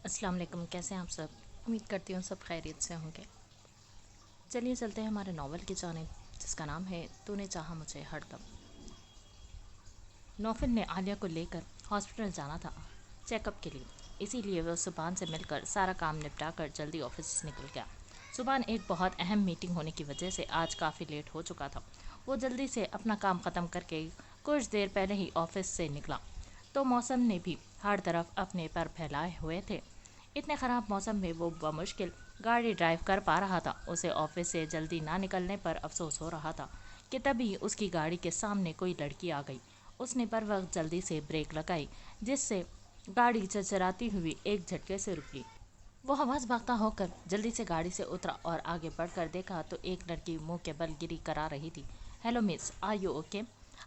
अस्सलाम वालेकुम। कैसे हैं आप सब? उम्मीद करती हूँ सब खैरियत से होंगे। चलिए चलते हैं हमारे नावल की जानिब, जिसका नाम है तूने चाहा मुझे हरदम। नौफिल ने आलिया को लेकर हॉस्पिटल जाना था चेकअप के लिए, इसीलिए वह सुबान से मिलकर सारा काम निपटा कर जल्दी ऑफिस निकल गया। सुबान एक बहुत अहम मीटिंग होने की वजह से आज काफ़ी लेट हो चुका था। वो जल्दी से अपना काम ख़त्म करके कुछ देर पहले ही ऑफिस से निकला तो मौसम ने भी हर तरफ अपने पर फैलाए हुए थे। इतने ख़राब मौसम में वो बमुश्किल गाड़ी ड्राइव कर पा रहा था। उसे ऑफिस से जल्दी ना निकलने पर अफसोस हो रहा था कि तभी उसकी गाड़ी के सामने कोई लड़की आ गई। उसने पर वक्त जल्दी से ब्रेक लगाई, जिससे गाड़ी चरचराती हुई एक झटके से रुकी। वो हवास भागता होकर जल्दी से गाड़ी से उतरा और आगे बढ़कर देखा तो एक लड़की मुंह के बल गिरी करा रही थी। Hello miss, are you okay?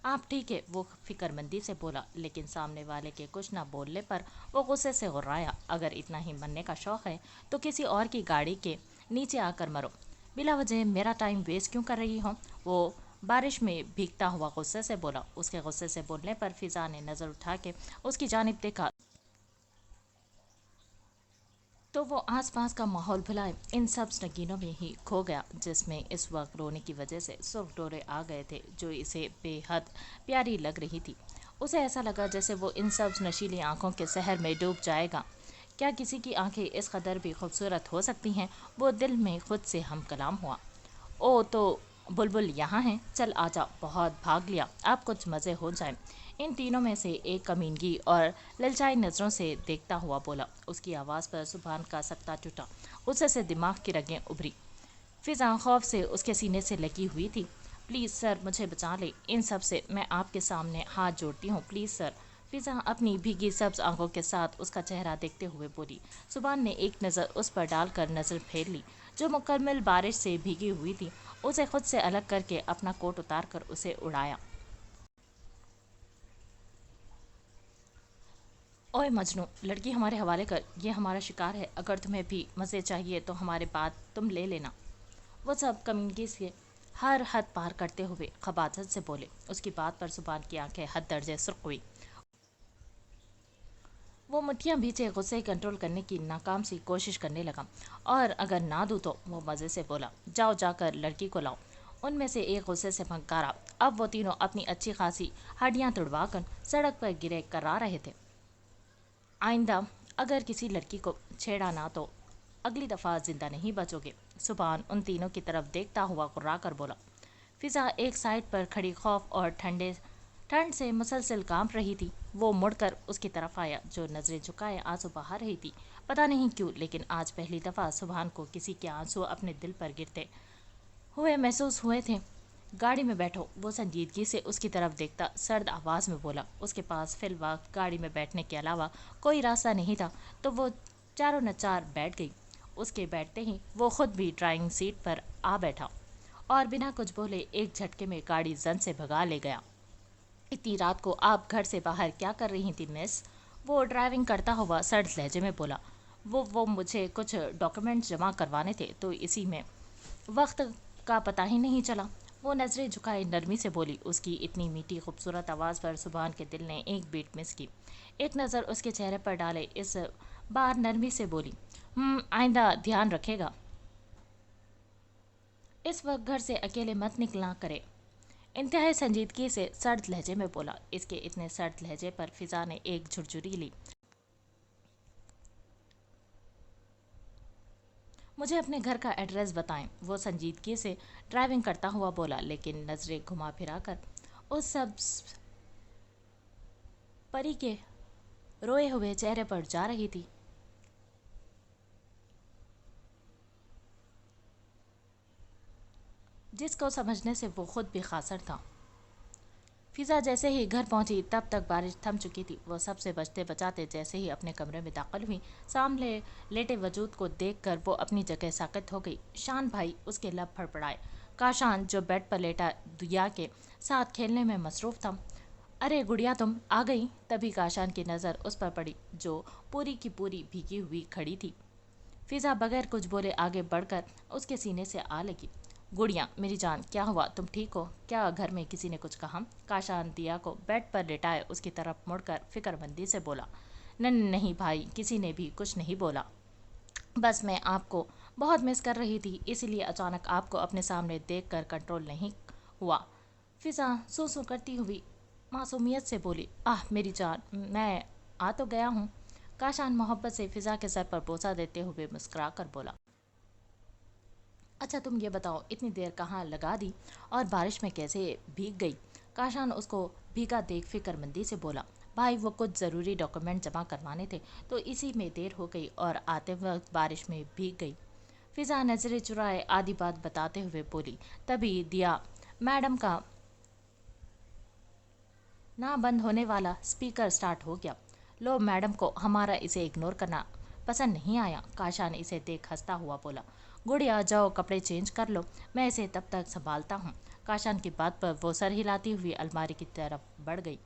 आप ठीक है? वो फिक्रमंदी से बोला, लेकिन सामने वाले के कुछ ना बोलने पर वो गुस्से से गुर्राया। अगर इतना ही मरने का शौक है तो किसी और की गाड़ी के नीचे आकर मरो, बिला वजह मेरा टाइम वेस्ट क्यों कर रही हो? वो बारिश में भीगता हुआ गुस्से से बोला। उसके गुस्से से बोलने पर फिजा ने नज़र उठा के उसकी जानिब देखा तो वो आसपास का माहौल भुलाए इन सब नगीनों में ही खो गया, जिसमें इस वक्त रोने की वजह से सुर्ख डोरे आ गए थे जो इसे बेहद प्यारी लग रही थी। उसे ऐसा लगा जैसे वो इन सब नशीली आंखों के शहर में डूब जाएगा। क्या किसी की आंखें इस कदर भी खूबसूरत हो सकती हैं? वो दिल में खुद से हम कलाम हुआ। ओ तो बुलबुल यहाँ है, चल आजा, बहुत भाग लिया, अब कुछ मज़े हो जाए। इन तीनों में से एक कमीनगी और ललचाई नज़रों से देखता हुआ बोला। उसकी आवाज़ पर सुबहान का सकता टूटा, गुस्से से दिमाग की रगें उभरी। फिजा खौफ से उसके सीने से लगी हुई थी। प्लीज़ सर, मुझे बचा ले, इन सब से मैं आपके सामने हाथ जोड़ती हूँ, प्लीज़ सर। फिजा अपनी भीगी सब्ज आंखों के साथ उसका चेहरा देखते हुए बोली। सुबान ने एक नज़र उस पर डालकर नज़र फेर ली, जो मुकम्मल बारिश से भीगी हुई थी। उसे खुद से अलग करके अपना कोट उतार कर उसे उड़ाया। ओए मजनू, लड़की हमारे हवाले कर, ये हमारा शिकार है। अगर तुम्हें भी मज़े चाहिए तो हमारे बात तुम ले लेना। वो सब कम्युनिटी से हर हद पार करते हुए खबाजत से बोले। उसकी बात पर सुबान की आंखें हद दर्जे सुर्ख हुई। वो मुठ्ठियाँ भींचे गुस्से कंट्रोल करने की नाकाम सी कोशिश करने लगा, और अगर ना दूँ तो वो मज़े से बोला, जाओ जाकर लड़की को लाओ। उनमें से एक गुस्से से फंकारा। अब वो तीनों अपनी अच्छी खासी हड्डियाँ तुड़वा कर सड़क पर गिरे करा रहे थे। आइंदा अगर किसी लड़की को छेड़ा ना तो अगली दफ़ा ज़िंदा नहीं बचोगे। सुबहान उन तीनों की तरफ देखता हुआ कुर्रा कर बोला। फिज़ा एक साइड पर खड़ी खौफ और ठंड से मुसलसल कांप रही थी। वो मुड़कर उसकी तरफ आया, जो नज़रें झुकाए आंसू बहा रही थी। पता नहीं क्यों, लेकिन आज पहली दफ़ा सुबहान को किसी के आंसू अपने दिल पर गिरते हुए महसूस हुए थे। गाड़ी में बैठो, वो संजीदगी से उसकी तरफ देखता सर्द आवाज़ में बोला। उसके पास फिल वक्त गाड़ी में बैठने के अलावा कोई रास्ता नहीं था, तो वो चारों नचार बैठ गई। उसके बैठते ही वो खुद भी ड्राइविंग सीट पर आ बैठा और बिना कुछ बोले एक झटके में गाड़ी जन से भगा ले गया। इतनी रात को आप घर से बाहर क्या कर रही थी मिस? वो ड्राइविंग करता हुआ सर्द लहजे में बोला। वो मुझे कुछ डॉक्यूमेंट्स जमा करवाने थे, तो इसी में वक्त का पता ही नहीं चला। वो नज़रें झुकाए नरमी से बोली। उसकी इतनी मीठी खूबसूरत आवाज़ पर सुबहान के दिल ने एक बीट मिस की। एक नज़र उसके चेहरे पर डाले इस बार नरमी से बोली, आइंदा ध्यान रखेगा, इस वक्त घर से अकेले मत निकला करे। इंतहाई संजीदगी से सर्द लहजे में बोला। इसके इतने सर्द लहजे पर फिजा ने एक झुरझुरी ली। मुझे अपने घर का एड्रेस बताएं, वो संजीदगी से ड्राइविंग करता हुआ बोला, लेकिन नज़रें घुमा फिरा कर उस सब परी के रोए हुए चेहरे पर जा रही थी, जिसको समझने से वो खुद भी खासर था। फिजा जैसे ही घर पहुंची तब तक बारिश थम चुकी थी। वो सबसे बचते बचाते जैसे ही अपने कमरे में दाखिल हुई, सामने लेटे वजूद को देखकर वो अपनी जगह साकत हो गई। शान भाई उसके लब फड़फड़ाए। काशान जो बेड पर लेटा दुया के साथ खेलने में मसरूफ था। अरे गुड़िया, तुम आ गई? तभी काशान की नज़र उस पर पड़ी, जो पूरी की पूरी भीगी हुई खड़ी थी। फिजा बगैर कुछ बोले आगे बढ़कर उसके सीने से आ लगी। गुड़िया मेरी जान, क्या हुआ? तुम ठीक हो? क्या घर में किसी ने कुछ कहा? काशान दिया को बेड पर लेटाए उसकी तरफ मुड़कर फिक्रमंदी से बोला। नहीं भाई, किसी ने भी कुछ नहीं बोला, बस मैं आपको बहुत मिस कर रही थी, इसीलिए अचानक आपको अपने सामने देखकर कंट्रोल नहीं हुआ। फिजा सू सू करती हुई मासूमियत से बोली, आह मेरी जान, मैं आ तो गया हूँ। काशान मोहब्बत से फिजा के सर पर बोसा देते हुए मुस्कुरा कर बोला, अच्छा तुम ये बताओ इतनी देर कहाँ लगा दी और बारिश में कैसे भीग गई? काशान उसको भीगा देख फिक्रमंदी से बोला, भाई वो कुछ ज़रूरी डॉक्यूमेंट जमा करवाने थे तो इसी में देर हो गई और आते वक्त बारिश में भीग गई। फिजा नजरें चुराए आधी बात बताते हुए बोली, तभी दिया मैडम का ना बंद होने वाला स्पीकर स्टार्ट हो गया। लो मैडम को हमारा इसे इग्नोर करना पसंद नहीं आया। काशान इसे देख हंसता हुआ बोला, गुड़िया जाओ कपड़े चेंज कर लो, मैं इसे तब तक संभालता हूँ। काशान की बात पर वो सर हिलाती हुई अलमारी की तरफ बढ़ गई।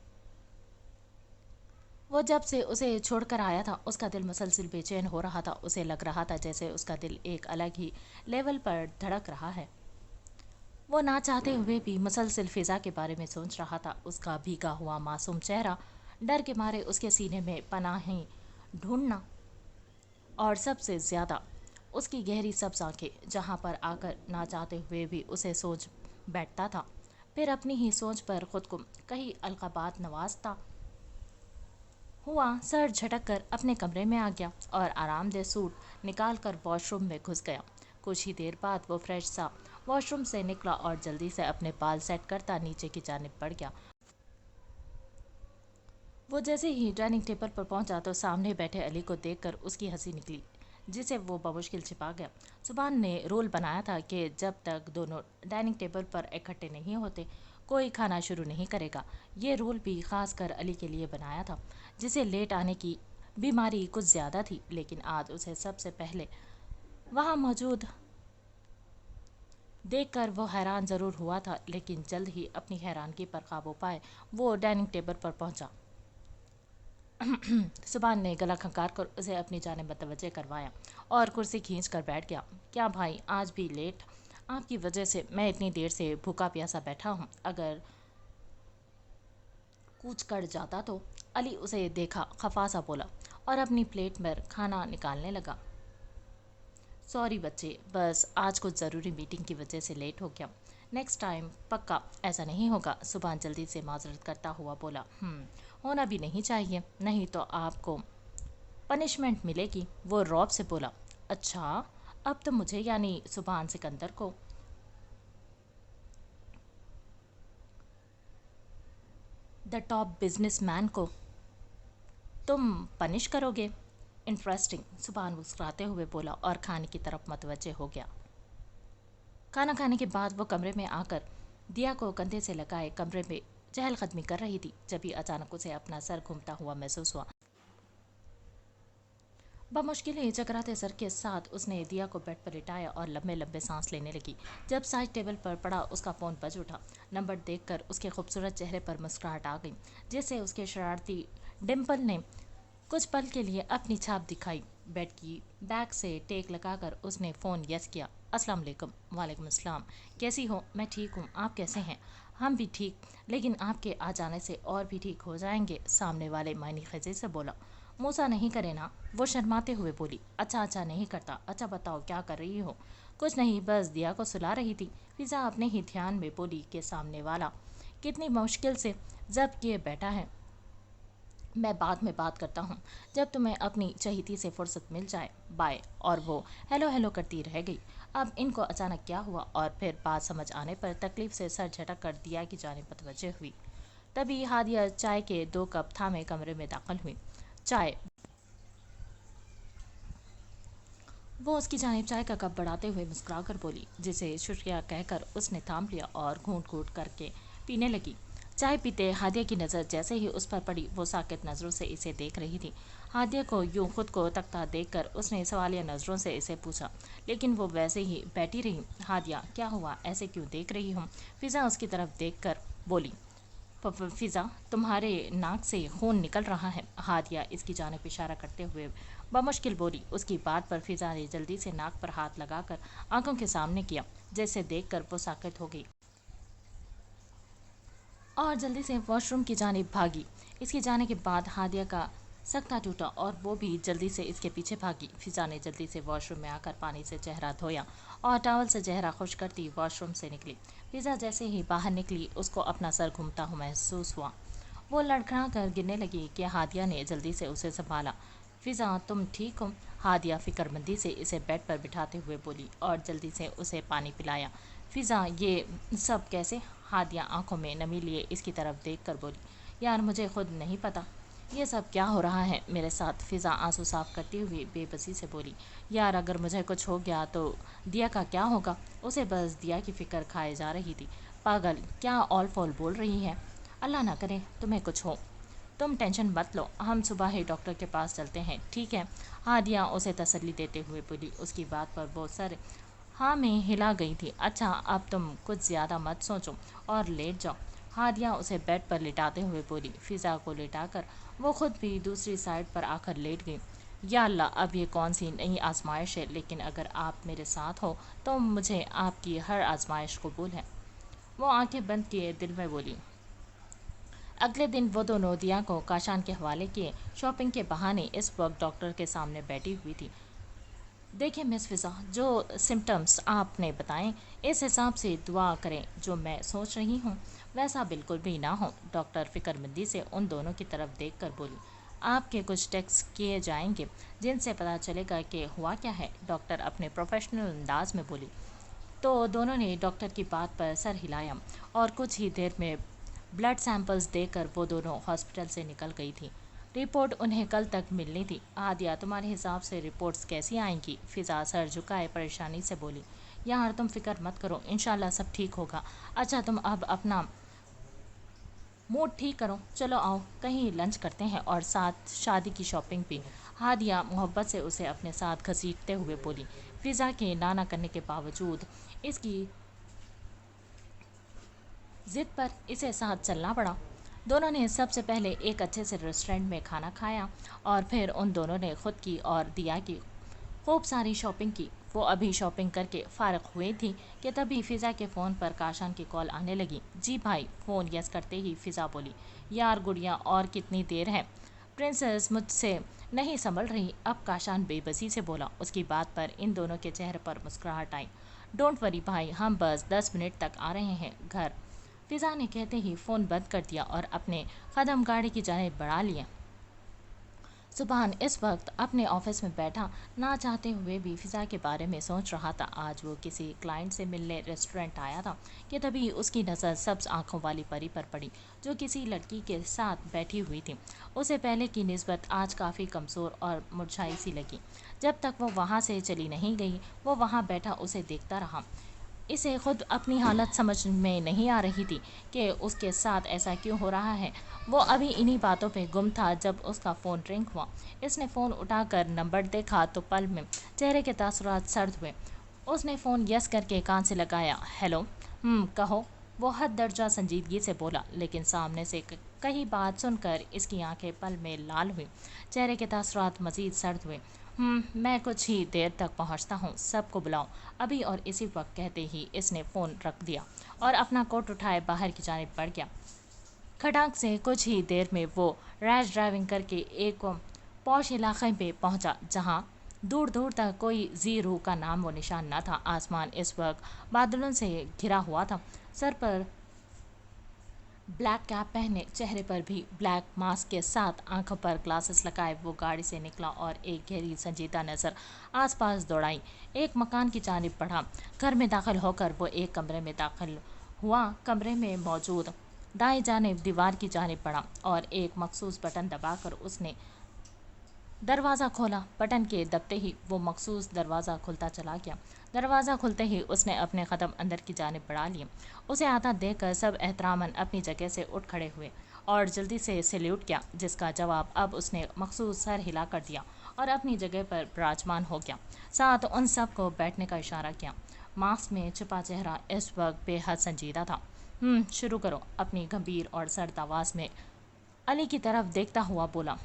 वो जब से उसे छोड़कर आया था उसका दिल मुसलसल बेचैन हो रहा था। उसे लग रहा था जैसे उसका दिल एक अलग ही लेवल पर धड़क रहा है। वो ना चाहते हुए भी मुसलसल फिजा के बारे में सोच रहा था। उसका भीगा हुआ मासूम चेहरा, डर के मारे उसके सीने में पनाहें ढूंढना, और सबसे ज्यादा उसकी गहरी सब्ज आंखें जहां पर आकर ना चाहते हुए भी उसे सोच बैठता था। फिर अपनी ही सोच पर खुद को कई अलकाबात नवाजता हुआ सर झटक कर अपने कमरे में आ गया और आरामदेह सूट निकाल कर वॉशरूम में घुस गया। कुछ ही देर बाद वो फ्रेश सा वॉशरूम से निकला और जल्दी से अपने बाल सेट करता नीचे की जानिब बढ़ गया। वो जैसे ही डाइनिंग टेबल पर पहुंचा तो सामने बैठे अली को देखकर उसकी हंसी निकली, जिसे वो बमुश्किल छिपा गया। सुभान ने रूल बनाया था कि जब तक दोनों डाइनिंग टेबल पर इकट्ठे नहीं होते कोई खाना शुरू नहीं करेगा। ये रूल भी खास कर अली के लिए बनाया था, जिसे लेट आने की बीमारी कुछ ज़्यादा थी, लेकिन आज उसे सबसे पहले वहाँ मौजूद देखकर वो हैरान ज़रूर हुआ था, लेकिन जल्द ही अपनी हैरानगी पर काबू पाए वो डाइनिंग टेबल पर पहुंचा। सुभान ने गला खंकार कर उसे अपनी जानिब मतवज्जे करवाया और कुर्सी खींच कर बैठ गया। क्या भाई आज भी लेट? आपकी वजह से मैं इतनी देर से भूखा प्यासा बैठा हूँ, अगर कूच कर जाता तो? अली उसे देखा खफा सा बोला और अपनी प्लेट में खाना निकालने लगा। सॉरी बच्चे, बस आज कुछ ज़रूरी मीटिंग की वजह से लेट हो गया, नेक्स्ट टाइम पक्का ऐसा नहीं होगा। सुभान जल्दी से माजरत करता हुआ बोला, होना भी नहीं चाहिए, नहीं तो आपको पनिशमेंट मिलेगी। वो रौब से बोला, अच्छा अब तो मुझे यानी सुभान सिकंदर को द टॉप बिजनेसमैन को तुम पनिश करोगे? इंटरेस्टिंग, सुभान मुस्कुराते हुए बोला और खाने की तरफ मतवज्जे हो गया। खाना खाने के बाद वो कमरे में आकर दिया को कंधे से लगाए कमरे में चहलकदमी कर रही थी, जब अचानक उसे अपना सर घूमता हुआ महसूस हुआ। बमुश्किल ही चकराते सर के साथ उसने दिया को बेड पर लिटाया और लंबे लंबे सांस लेने लगी। जब साइड टेबल पर पड़ा उसका फ़ोन बज उठा। नंबर देखकर उसके खूबसूरत चेहरे पर मुस्कुराहट आ गई, जिससे उसके शरारती डिम्पल ने कुछ पल के लिए अपनी छाप दिखाई। बेड की बैक से टेक लगाकर उसने फ़ोन यस किया। अस्सलाम वालेकुम। वालेकुम अस्सलाम। कैसी हो? मैं ठीक हूँ, आप कैसे हैं? हम भी ठीक, लेकिन आपके आ जाने से और भी ठीक हो जाएंगे, सामने वाले मायनी खजे से बोला। मूसा नहीं करे ना? वो शर्माते हुए बोली। अच्छा अच्छा नहीं करता। अच्छा बताओ क्या कर रही हो? कुछ नहीं, बस दिया को सुला रही थी। फिजा अपने ही ध्यान में बोली कि सामने वाला कितनी मुश्किल से जब्त किए बैठा है। मैं बाद में बात करता हूँ, जब तुम्हें अपनी चहीती से फुर्सत मिल जाए, बाय। और वो हेलो हेलो करती रह गई। अब इनको अचानक क्या हुआ, और फिर बात समझ आने पर तकलीफ से सर झटक कर दिया की जानिब मुतवज्जे हुई। तभी हादिया चाय के 2 कप थामे कमरे में दाखिल हुई। चाय। वो उसकी जानिब चाय का कप बढ़ाते हुए मुस्कुरा कर बोली, जिसे शुक्रिया कहकर उसने थाम लिया और घूंट घूंट करके पीने लगी। चाय पीते हादिया की नज़र जैसे ही उस पर पड़ी वो साकित नज़रों से इसे देख रही थी। हादिया को यूं खुद को तकता देखकर उसने सवालिया नज़रों से इसे पूछा, लेकिन वो वैसे ही बैठी रही। हादिया क्या हुआ, ऐसे क्यों देख रही हूँ? फिज़ा उसकी तरफ देख कर बोली, फिज़ा तुम्हारे नाक से खून निकल रहा है। हादिया इसकी जानिब इशारा करते हुए बमुश्किल बोली। उसकी बात पर फिज़ा ने जल्दी से नाक पर हाथ लगाकर आंखों के सामने किया, जैसे देखकर वो साकित हो गई और जल्दी से वॉशरूम की जानिब भागी। इसके जाने के बाद हादिया का सकता टूटा और वो भी जल्दी से इसके पीछे भागी। फिजा ने जल्दी से वॉशरूम में आकर पानी से चेहरा धोया और टॉवल से चेहरा खुश करती वॉशरूम से निकली। फिजा जैसे ही बाहर निकली उसको अपना सर घूमता हुआ महसूस हुआ। वो लड़खड़ा कर गिरने लगी कि हादिया ने जल्दी से उसे संभाला। फिजा तुम ठीक हो? हादिया फिक्रमंदी से इसे बेड पर बिठाते हुए बोली और जल्दी से उसे पानी पिलाया। फिजा ये सब कैसे? हादिया आंखों में नमी लिए इसकी तरफ देख कर बोली। यार मुझे खुद नहीं पता ये सब क्या हो रहा है मेरे साथ। फिजा आंसू साफ करती हुई बेबसी से बोली। यार अगर मुझे कुछ हो गया तो दिया का क्या होगा? उसे बस दिया की फिक्र खाए जा रही थी। पागल, क्या ऑल फॉल बोल रही है? अल्लाह ना करे तुम्हें कुछ हो। तुम टेंशन मत लो, हम सुबह ही डॉक्टर के पास चलते हैं, ठीक है? हादिया उसे तसल्ली देते हुए बोली। उसकी बात पर वो सर हाँ में हिला गई थी। अच्छा अब तुम कुछ ज़्यादा मत सोचो और लेट जाओ। हादिया उसे बेड पर लिटाते हुए बोली। फिजा को लिटाकर वो खुद भी दूसरी साइड पर आकर लेट गई। या अल्लाह, अब ये कौन सी नई आजमाइश है, लेकिन अगर आप मेरे साथ हो तो मुझे आपकी हर आजमाइश कबूल है। वो आंखें बंद किए दिल में बोली। अगले दिन वो दोनों दिया को काशान के हवाले किए। शॉपिंग के बहाने इस वक्त डॉक्टर के सामने बैठी हुई थी। देखिए मिस फिजा, जो सिम्टम्स आपने बताएं इस हिसाब से दुआ करें। जो मैं सोच रही हूँ वैसा बिल्कुल भी ना हो। डॉक्टर फिक्रमंदी से उन दोनों की तरफ देख कर बोली। आपके कुछ टेस्ट किए जाएंगे जिनसे पता चलेगा कि हुआ क्या है। डॉक्टर अपने प्रोफेशनल अंदाज में बोली। तो दोनों ने डॉक्टर की बात पर सर हिलाया और कुछ ही देर में ब्लड सैंपल्स देकर वो दोनों हॉस्पिटल से निकल गई थी। रिपोर्ट उन्हें कल तक मिलनी थी। आदिया तुम्हारे हिसाब से रिपोर्ट्स कैसी आएंगी? फिजा सर झुकाए परेशानी से बोली। यार तुम फिक्र मत करो, इंशाल्लाह सब ठीक होगा। अच्छा तुम अब अपना मूड ठीक करो, चलो आओ कहीं लंच करते हैं और साथ शादी की शॉपिंग भी। हादिया मोहब्बत से उसे अपने साथ घसीटते हुए बोली। फिजा के नाना करने के बावजूद इसकी जिद पर इसे साथ चलना पड़ा। दोनों ने सबसे पहले एक अच्छे से रेस्टोरेंट में खाना खाया और फिर उन दोनों ने खुद की और दिया की खूब सारी शॉपिंग की। वो अभी शॉपिंग करके फारग हुई थी कि तभी फिज़ा के फ़ोन पर काशान की कॉल आने लगी। जी भाई। फ़ोन यस करते ही फिज़ा बोली। यार गुड़िया और कितनी देर है? प्रिंसेस मुझसे नहीं संभल रही, अब काशान बेबसी से बोला। उसकी बात पर इन दोनों के चेहरे पर मुस्कुराहट आई। डोंट वरी भाई, हम बस 10 मिनट तक आ रहे हैं घर। फिजा ने कहते ही फ़ोन बंद कर दिया और अपने कदम गाड़ी की जानिब बढ़ा लिए। सुबहान इस वक्त अपने ऑफिस में बैठा ना चाहते हुए भी फिजा के बारे में सोच रहा था। आज वो किसी क्लाइंट से मिलने रेस्टोरेंट आया था कि तभी उसकी नज़र सब्ज आंखों वाली परी पर पड़ी जो किसी लड़की के साथ बैठी हुई थी। उसे पहले की निस्बत आज काफ़ी कमज़ोर और मुरझाई सी लगी। जब तक वो वहाँ से चली नहीं गई वो वहाँ बैठा उसे देखता रहा। इसे खुद अपनी हालत समझ में नहीं आ रही थी कि उसके साथ ऐसा क्यों हो रहा है। वो अभी इन्हीं बातों पे गुम था जब उसका फ़ोन रिंग हुआ। इसने फ़ोन उठाकर नंबर देखा तो पल में चेहरे के तासुरात सर्द हुए। उसने फ़ोन यस करके कान से लगाया। हेलो। कहो। वो हद दर्जा संजीदगी से बोला, लेकिन सामने से कही बात सुनकर इसकी आंखें पल में लाल हुई, चेहरे के तासुरात मज़ीद सर्द हुए। मैं कुछ ही देर तक पहुंचता हूं, सबको बुलाओ अभी। और इसी वक्त कहते ही इसने फ़ोन रख दिया और अपना कोट उठाए बाहर की जानिब बढ़ गया। खटाक से कुछ ही देर में वो रैश ड्राइविंग करके एक पौश इलाके पे पहुंचा जहां दूर दूर तक कोई जी रूह का नाम व निशान न था। आसमान इस वक्त बादलों से घिरा हुआ था। सर पर ब्लैक कैप पहने, चेहरे पर भी ब्लैक मास्क के साथ आंखों पर ग्लासेस लगाए वो गाड़ी से निकला और एक गहरी संजीदा नज़र आसपास दौड़ाई। एक मकान की जानिब बढ़ा। घर में दाखिल होकर वो एक कमरे में दाखिल हुआ। कमरे में मौजूद दाएं जानिब दीवार की जानिब बढ़ा और एक मखसूस बटन दबाकर उसने दरवाज़ा खोला। बटन के दबते ही वो मखसूस दरवाज़ा खुलता चला गया। दरवाज़ा खुलते ही उसने अपने कदम अंदर की जानिब बढ़ा लिए। उसे आता देखकर सब एहतरामन अपनी जगह से उठ खड़े हुए और जल्दी से सैल्यूट किया, जिसका जवाब अब उसने मखसूस सर हिला कर दिया और अपनी जगह पर विराजमान हो गया। साथ उन सब को बैठने का इशारा किया। मास्क में छुपा चेहरा इस वक्त बेहद संजीदा था। शुरू करो, अपनी गंभीर और सर्द आवाज़ में अली की तरफ देखता हुआ बोला।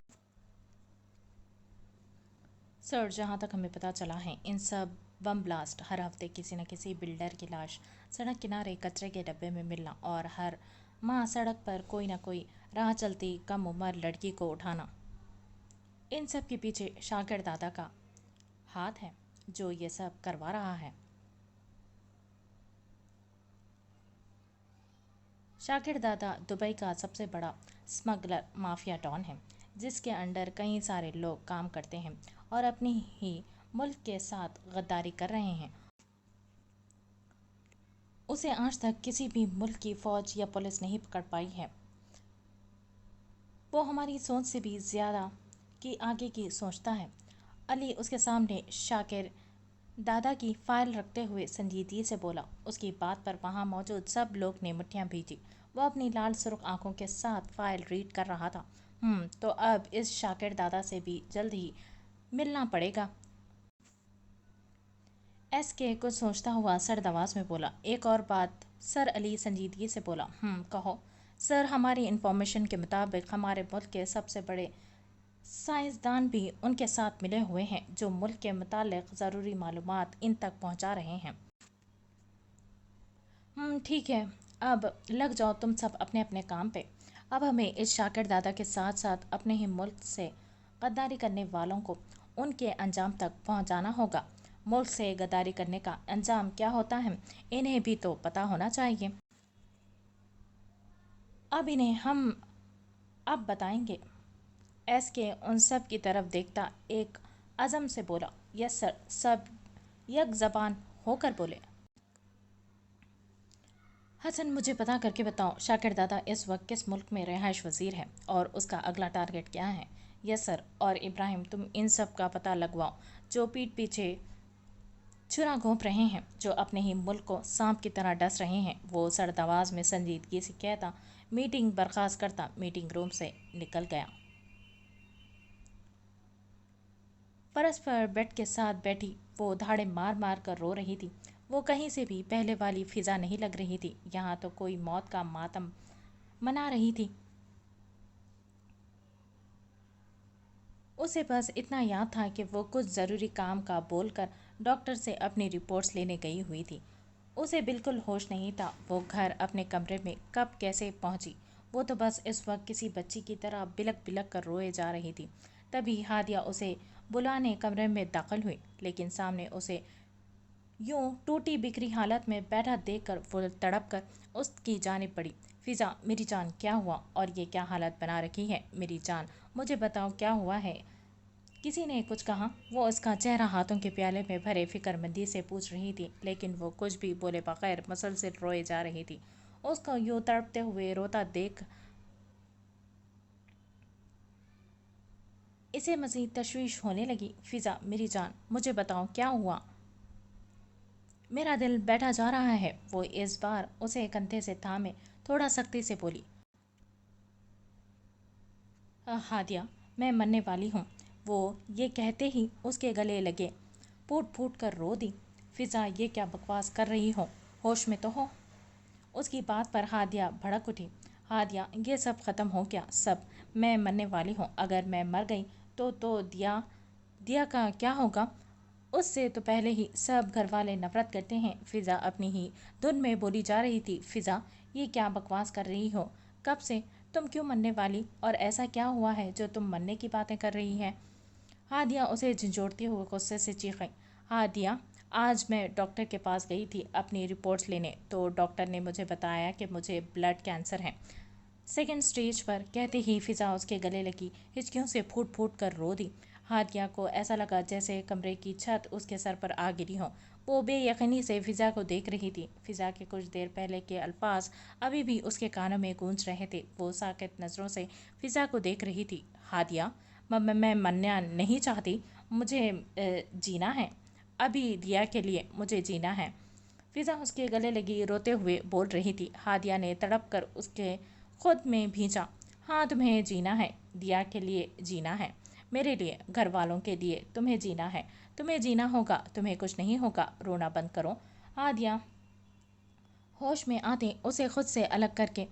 सर, जहाँ तक हमें पता चला है इन सब बम ब्लास्ट हर हफ्ते किसी न किसी बिल्डर की लाश सड़क किनारे कचरे के डब्बे में मिलना और हर माह सड़क पर कोई ना कोई राह चलती कम उम्र लड़की को उठाना इन सब के पीछे शाकिर दादा का हाथ है जो ये सब करवा रहा है। शाकिर दादा दुबई का सबसे बड़ा स्मगलर माफिया डॉन है, जिसके अंडर कई सारे लोग काम करते हैं और अपनी ही मुल्क के साथ गद्दारी कर रहे हैं। उसे आज तक किसी भी मुल्क की फौज या पुलिस नहीं पकड़ पाई है। वो हमारी सोच से भी ज़्यादा की आगे की सोचता है। अली उसके सामने शाकिर दादा की फाइल रखते हुए संजीदगी से बोला। उसकी बात पर वहाँ मौजूद सब लोग ने मुट्ठियाँ भींची। वो अपनी लाल सुर्ख आंखों के साथ फाइल रीड कर रहा था। तो अब इस शाकिर दादा से भी जल्द ही मिलना पड़ेगा। एस के कुछ सोचता हुआ सर्द आवाज में बोला। एक और बात। सर अली संजीदगी से बोला। कहो। सर, हमारी इंफॉर्मेशन के मुताबिक हमारे मुल्क के सबसे बड़े साइंसदान भी उनके साथ मिले हुए हैं, जो मुल्क के मुतालिक ज़रूरी मालूमात इन तक पहुंचा रहे हैं। ठीक है, अब लग जाओ तुम सब अपने अपने काम पे। अब हमें इस शाकिर दादा के साथ साथ अपने ही मुल्क से गद्दारी करने वालों को उनके अंजाम तक पहुंचाना होगा। मुल्क से गद्दारी करने का अंजाम क्या होता है, इन्हें भी तो पता होना चाहिए। अब इन्हें हम अब बताएंगे। एस के उन सब की तरफ देखता एक अज़म से बोला। Yes sir. सब यक ज़बान होकर बोले। हसन, मुझे पता करके बताओ, शाकिर दादा इस वक्त किस मुल्क में रिहाइश वजीर है और उसका अगला टारगेट क्या है? Yes sir. और इब्राहिम, तुम इन सब का पता लगवाओ जो पीठ पीछे छुरा घोंप रहे हैं, जो अपने ही मुल्क को सांप की तरह डस रहे हैं। वो सर्द आवाज़ में संजीदगी से कहता, मीटिंग बर्खास्त करता मीटिंग रूम से निकल गया। फर्श पर बेड के साथ बैठी वो धाड़े मार मार कर रो रही थी। वो कहीं से भी पहले वाली फिजा नहीं लग रही थी। यहाँ तो कोई मौत का मातम मना रही थी। उसे बस इतना याद था कि वो कुछ ज़रूरी काम का बोलकर डॉक्टर से अपनी रिपोर्ट्स लेने गई हुई थी। उसे बिल्कुल होश नहीं था वो घर अपने कमरे में कब कैसे पहुंची। वो तो बस इस वक्त किसी बच्ची की तरह बिलक बिलक कर रोए जा रही थी। तभी हादिया उसे बुलाने कमरे में दाखिल हुई, लेकिन सामने उसे यूं टूटी बिखरी हालत में बैठा देखकर वो तड़प कर उसकी जानिब पड़ी। फिजा, मेरी जान, क्या हुआ और ये क्या हालत बना रखी है? मेरी जान, मुझे बताओ क्या हुआ है? किसी ने कुछ कहा? वो उसका चेहरा हाथों के प्याले में भरे फिक्रमंदी से पूछ रही थी, लेकिन वो कुछ भी बोले बगैर मुसलसल रोए जा रही थी। उसको यूं तड़पते हुए रोता देख इसे मज़ीद तशवीश होने लगी। फिजा, मेरी जान, मुझे बताओ क्या हुआ? मेरा दिल बैठा जा रहा है। वो इस बार उसे कंधे से थामे थोड़ा सख्ती से बोली। हादिया, मैं मरने वाली हूँ। वो ये कहते ही उसके गले लगे फूट फूट कर रो दी। फिजा, ये क्या बकवास कर रही हो? होश में तो हो। उसकी बात पर हादिया भड़क उठी। हादिया, ये सब ख़त्म हो गया, सब। मैं मरने वाली हूँ। अगर मैं मर गई तो दिया दिया का क्या होगा? उससे तो पहले ही सब घर वाले नफरत करते हैं। फिजा अपनी ही धुन में बोली जा रही थी। फिजा, ये क्या बकवास कर रही हो? कब से? तुम क्यों मरने वाली? और ऐसा क्या हुआ है जो तुम मरने की बातें कर रही है? हादिया उसे झंझोड़ते हुए गुस्से से चीख गई। हादिया, आज मैं डॉक्टर के पास गई थी अपनी रिपोर्ट्स लेने, तो डॉक्टर ने मुझे बताया कि मुझे ब्लड कैंसर है, सेकेंड स्टेज पर। कहते ही फिजा उसके गले लगी हिचकियों से फूट फूट कर रो दी। हादिया को ऐसा लगा जैसे कमरे की छत उसके सर पर आ गिरी हो। वो बेयकीनी से फिजा को देख रही थी। फिजा के कुछ देर पहले के अल्फाज अभी भी उसके कानों में गूंज रहे थे। वो साकित नज़रों से फिजा को देख रही थी। हादिया, मैं मरना नहीं चाहती, मुझे जीना है। अभी दिया के लिए मुझे जीना है। फिजा उसके गले लगी रोते हुए बोल रही थी। हादिया ने तड़प कर उसके खुद में भींचा। हाँ, तुम्हें जीना है, दिया के लिए जीना है, मेरे लिए, घर वालों के लिए तुम्हें जीना है। तुम्हें जीना होगा, तुम्हें कुछ नहीं होगा। रोना बंद करो। हादिया होश में आते उसे खुद से अलग करके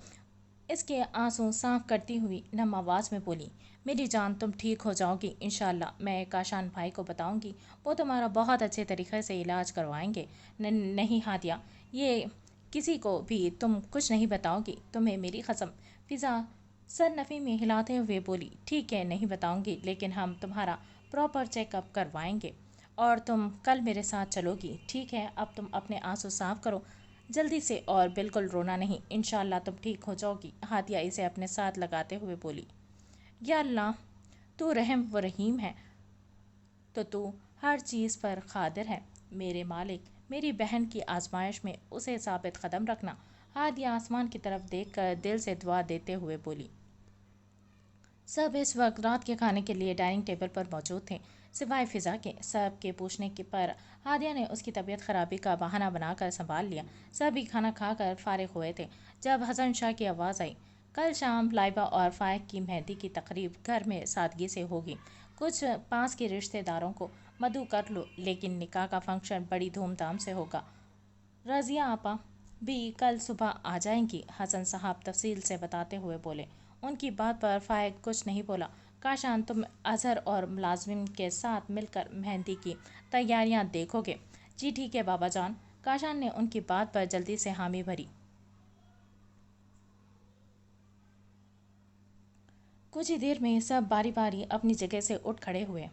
इसके आंसू साफ करती हुई नम आवाज़ में बोली। मेरी जान, तुम ठीक हो जाओगी इंशाल्लाह। मैं काशान भाई को बताऊंगी, वो तुम्हारा बहुत अच्छे तरीके से इलाज करवाएंगे। नहीं हादिया, ये किसी को भी तुम कुछ नहीं बताओगी, तुम्हें मेरी कसम। फिजा सर नफ़ी में हिलाते हुए बोली, ठीक है नहीं बताऊंगी, लेकिन हम तुम्हारा प्रॉपर चेकअप करवाएंगे और तुम कल मेरे साथ चलोगी। ठीक है, अब तुम अपने आंसू साफ करो जल्दी से और बिल्कुल रोना नहीं, इंशाल्लाह तुम ठीक हो जाओगी। हादिया इसे अपने साथ लगाते हुए बोली, या अल्लाह, तू रहम व रहीम है, तो तू हर चीज़ पर कादिर है मेरे मालिक। मेरी बहन की आजमाइश में उसे साबित कदम रखना। हादिया आसमान की तरफ देखकर दिल से दुआ देते हुए बोली। सब इस वक्त रात के खाने के लिए डाइनिंग टेबल पर मौजूद थे, सिवाय फिज़ा के। सब के पूछने के पर हादिया ने उसकी तबीयत खराबी का बहाना बनाकर संभाल लिया। सभी खाना खाकर फारिग हुए थे जब हसन शाह की आवाज़ आई, कल शाम लाइबा और फाइक की मेहंदी की तकरीब घर में सादगी से होगी। कुछ पास के रिश्तेदारों को मदऊ कर लो, लेकिन निकाह का फंक्शन बड़ी धूमधाम से होगा। रज़िया आपा भी कल सुबह आ जाएंगी, हसन साहब तफसील से बताते हुए बोले। उनकी बात पर फायद कुछ नहीं बोला। काशान तुम अजहर और मुलाजमिन के साथ मिलकर मेहंदी की तैयारियां देखोगे। जी ठीक है बाबा जान। काशान ने उनकी बात पर जल्दी से हामी भरी। कुछ ही देर में सब बारी बारी अपनी जगह से उठ खड़े हुए।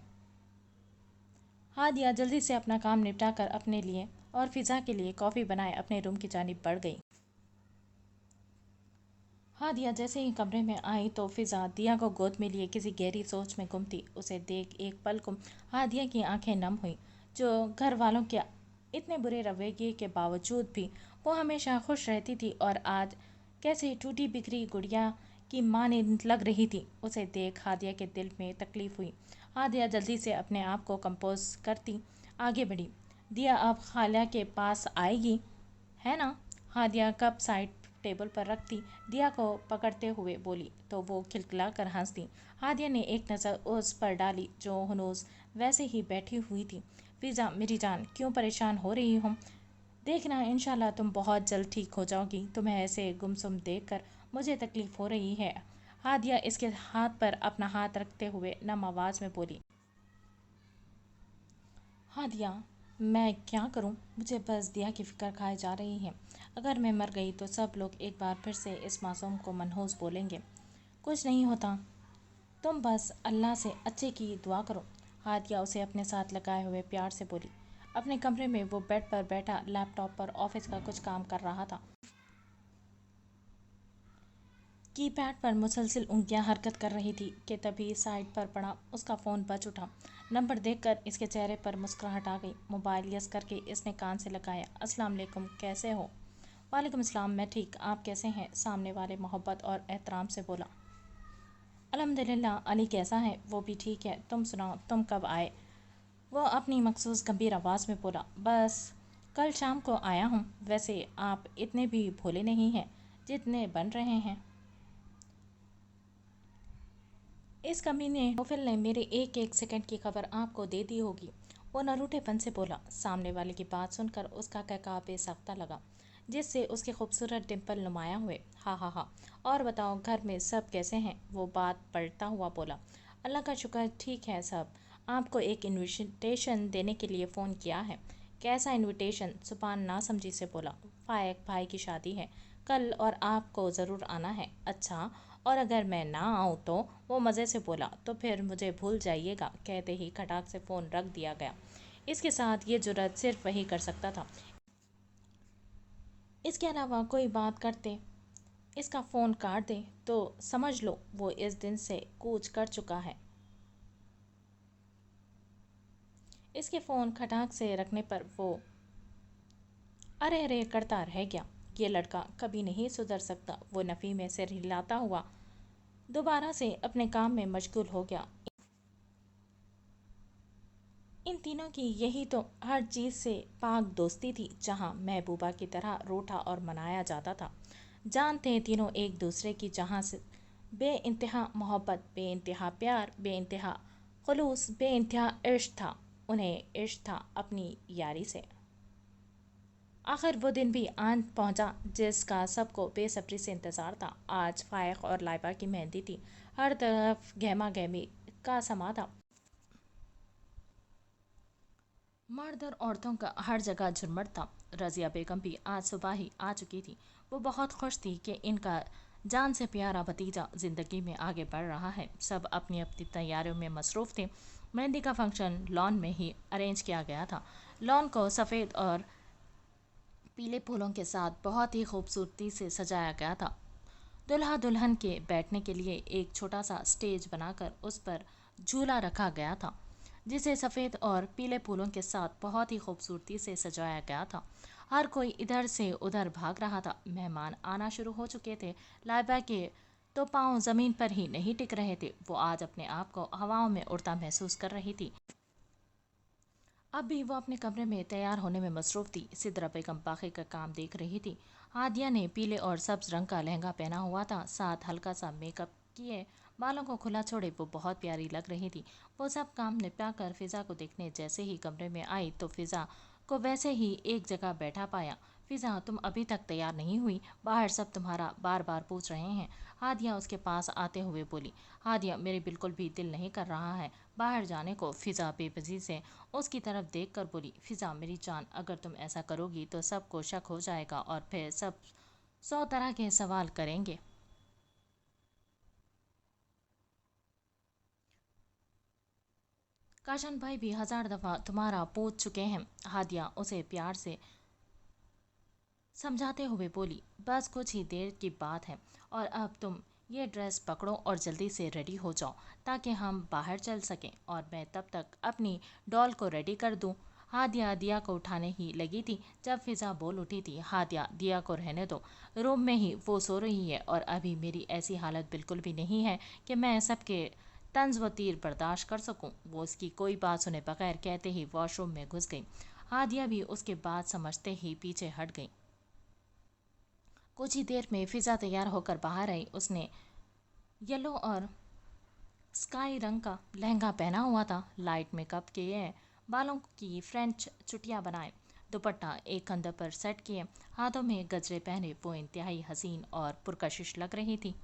हादिया जल्दी से अपना काम निपटा कर अपने लिए और फिज़ा के लिए कॉफ़ी बनाए अपने रूम की जानिब बढ़ गई। हादिया जैसे ही कमरे में आई तो फिज़ा दिया को गोद में लिए किसी गहरी सोच में गुम थी। उसे देख एक पल को हादिया की आंखें नम हुई। जो घर वालों के इतने बुरे रवैये के बावजूद भी वो हमेशा खुश रहती थी और आज कैसे टूटी बिखरी गुड़िया की माँ ने लग रही थी। उसे देख हादिया के दिल में तकलीफ हुई। हादिया जल्दी से अपने आप को कंपोज करती आगे बढ़ी। दिया अब खाला के पास आएगी है ना? हादिया कप साइड टेबल पर रखती दिया को पकड़ते हुए बोली तो वो खिलखिला कर हंस दी। हादिया ने एक नज़र उस पर डाली जो हनूज वैसे ही बैठी हुई थी। फिज़ा मेरी जान, क्यों परेशान हो रही हो? देखना इंशाल्लाह तुम बहुत जल्द ठीक हो जाओगी। तुम्हें ऐसे गुमसुम देख कर मुझे तकलीफ़ हो रही है। हादिया इसके हाथ पर अपना हाथ रखते हुए नम आवाज़ में बोली। हादिया, मैं क्या करूं? मुझे बस दिया की फ़िक्र खाए जा रही है। अगर मैं मर गई तो सब लोग एक बार फिर से इस मासूम को मनहूस बोलेंगे। कुछ नहीं होता, तुम बस अल्लाह से अच्छे की दुआ करो। हादिया उसे अपने साथ लगाए हुए प्यार से बोली। अपने कमरे में वो बेड पर बैठा लैपटॉप पर ऑफिस का कुछ काम कर रहा था। कीपैड पर मुसलसल उंगलियां हरकत कर रही थी कि तभी साइड पर पड़ा उसका फ़ोन बज उठा। नंबर देखकर इसके चेहरे पर मुस्कुराहट आ गई। मोबाइल यस करके इसने कान से लगाया। अस्सलाम वालेकुम, कैसे हो? वालेकुम अस्सलाम, मैं ठीक, आप कैसे हैं? सामने वाले मोहब्बत और एहतराम से बोला। अल्हम्दुलिल्लाह, अली कैसा है? वो भी ठीक है। तुम सुनाओ, तुम कब आए? वो अपनी मखसूस गंभीर आवाज़ में बोला। बस कल शाम को आया हूँ। वैसे आप इतने भी भोले नहीं हैं जितने बन रहे हैं। इस कमीने नोफिल ने मेरे एक एक सेकंड की खबर आपको दे दी होगी। वो नरूठेपन से बोला। सामने वाले की बात सुनकर उसका कहका बेसाख्ता लगा, जिससे उसके खूबसूरत डिम्पल नुमाया हुए। हाँ हाँ हाँ, और बताओ घर में सब कैसे हैं? वो बात पलटता हुआ बोला। अल्लाह का शुक्र, ठीक है सब। आपको एक इनविटेशन देने के लिए फ़ोन किया है। कैसा इनविटेशन? सुभान ना समझी से बोला। फायक भाई की शादी है कल और आपको ज़रूर आना है। अच्छा, और अगर मैं ना आऊँ तो? वो मज़े से बोला। तो फिर मुझे भूल जाइएगा। कहते ही खटाक से फ़ोन रख दिया गया। इसके साथ ये जुर्रत सिर्फ वही कर सकता था। इसके अलावा कोई बात करते, इसका फ़ोन काट दे तो समझ लो वो इस दिन से कूच कर चुका है। इसके फ़ोन खटाक से रखने पर वो अरे अरे करता रह गया। ये लड़का कभी नहीं सुधर सकता। वो नफ़ी में सिर हिलाता हुआ दोबारा से अपने काम में मशगूल हो गया। इन तीनों की यही तो हर चीज़ से पाक दोस्ती थी, जहाँ महबूबा की तरह रूठा और मनाया जाता था। जानते तीनों एक दूसरे की, जहाँ से बे इंतहा मोहब्बत, बे इंतहा प्यार, बे इंतहा खलूस, बे इंतहा इश्क था। उन्हें इश्क था अपनी यारी से। आखिर वो दिन भी आन पहुंचा जिसका सबको बेसब्री से इंतज़ार था। आज फायक और लाइबा की मेहंदी थी। हर तरफ गहमा गहमी का समा था। मर्द और औरतों का हर जगह झुरमट था। रज़िया बेगम भी आज सुबह ही आ चुकी थी। वो बहुत खुश थी कि इनका जान से प्यारा भतीजा जिंदगी में आगे बढ़ रहा है। सब अपनी अपनी तैयारियों में मसरूफ थे। मेहंदी का फंक्शन लॉन में ही अरेंज किया गया था। लॉन को सफ़ेद और पीले फूलों के साथ बहुत ही खूबसूरती से सजाया गया था। दुल्हा दुल्हन के बैठने के लिए एक छोटा सा स्टेज बनाकर उस पर झूला रखा गया था, जिसे सफ़ेद और पीले फूलों के साथ बहुत ही खूबसूरती से सजाया गया था। हर कोई इधर से उधर भाग रहा था। मेहमान आना शुरू हो चुके थे। लाइबा के तो पाँव ज़मीन पर ही नहीं टिक रहे थे। वो आज अपने आप को हवाओं में उड़ता महसूस कर रही थी। अब भी वो अपने कमरे में तैयार होने में मसरूफ थी। सिद्रा बेगम बाकी का काम देख रही थी। हादिया ने पीले और सब्ज रंग का लहंगा पहना हुआ था, साथ हल्का सा मेकअप किए बालों को खुला छोड़े वो बहुत प्यारी लग रही थी। वो सब काम निपटा कर फिज़ा को देखने जैसे ही कमरे में आई तो फिज़ा को वैसे ही एक जगह बैठा पाया। फिज़ा, तुम अभी तक तैयार नहीं हुई? बाहर सब तुम्हारा बार बार पूछ रहे हैं। हादिया उसके पास आते हुए बोली। हादिया, मेरे बिल्कुल भी दिल नहीं कर रहा है बाहर जाने को। फिज़ा बेबसी से उसकी तरफ देख कर बोली। फिज़ा मेरी जान, अगर तुम ऐसा करोगी तो सबको शक हो जाएगा और फिर सब 100 तरह के सवाल करेंगे। काशन भाई भी 1000 दफ़ा तुम्हारा पूछ चुके हैं। हादिया उसे प्यार से समझाते हुए बोली। बस कुछ ही देर की बात है और अब तुम ये ड्रेस पकड़ो और जल्दी से रेडी हो जाओ ताकि हम बाहर चल सकें और मैं तब तक अपनी डॉल को रेडी कर दूं। हादिया दिया को उठाने ही लगी थी जब फिज़ा बोल उठी थी। हादिया, दिया को रहने दो, रूम में ही वो सो रही है और अभी मेरी ऐसी हालत बिल्कुल भी नहीं है कि मैं सबके तंज व तीर बर्दाश्त कर सकूं। वो उसकी कोई बात सुने बगैर कहते ही वॉशरूम में घुस गई। हादिया भी उसके बात समझते ही पीछे हट गई। कुछ ही देर में फिज़ा तैयार होकर बाहर आई। उसने येलो और स्काई रंग का लहंगा पहना हुआ था, लाइट मेकअप किए, बालों की फ्रेंच चुटिया बनाए, दुपट्टा एक कंधे पर सेट किए, हाथों में गजरे पहने वो इंतहाई हसीन और पुरकशिश लग रही थी।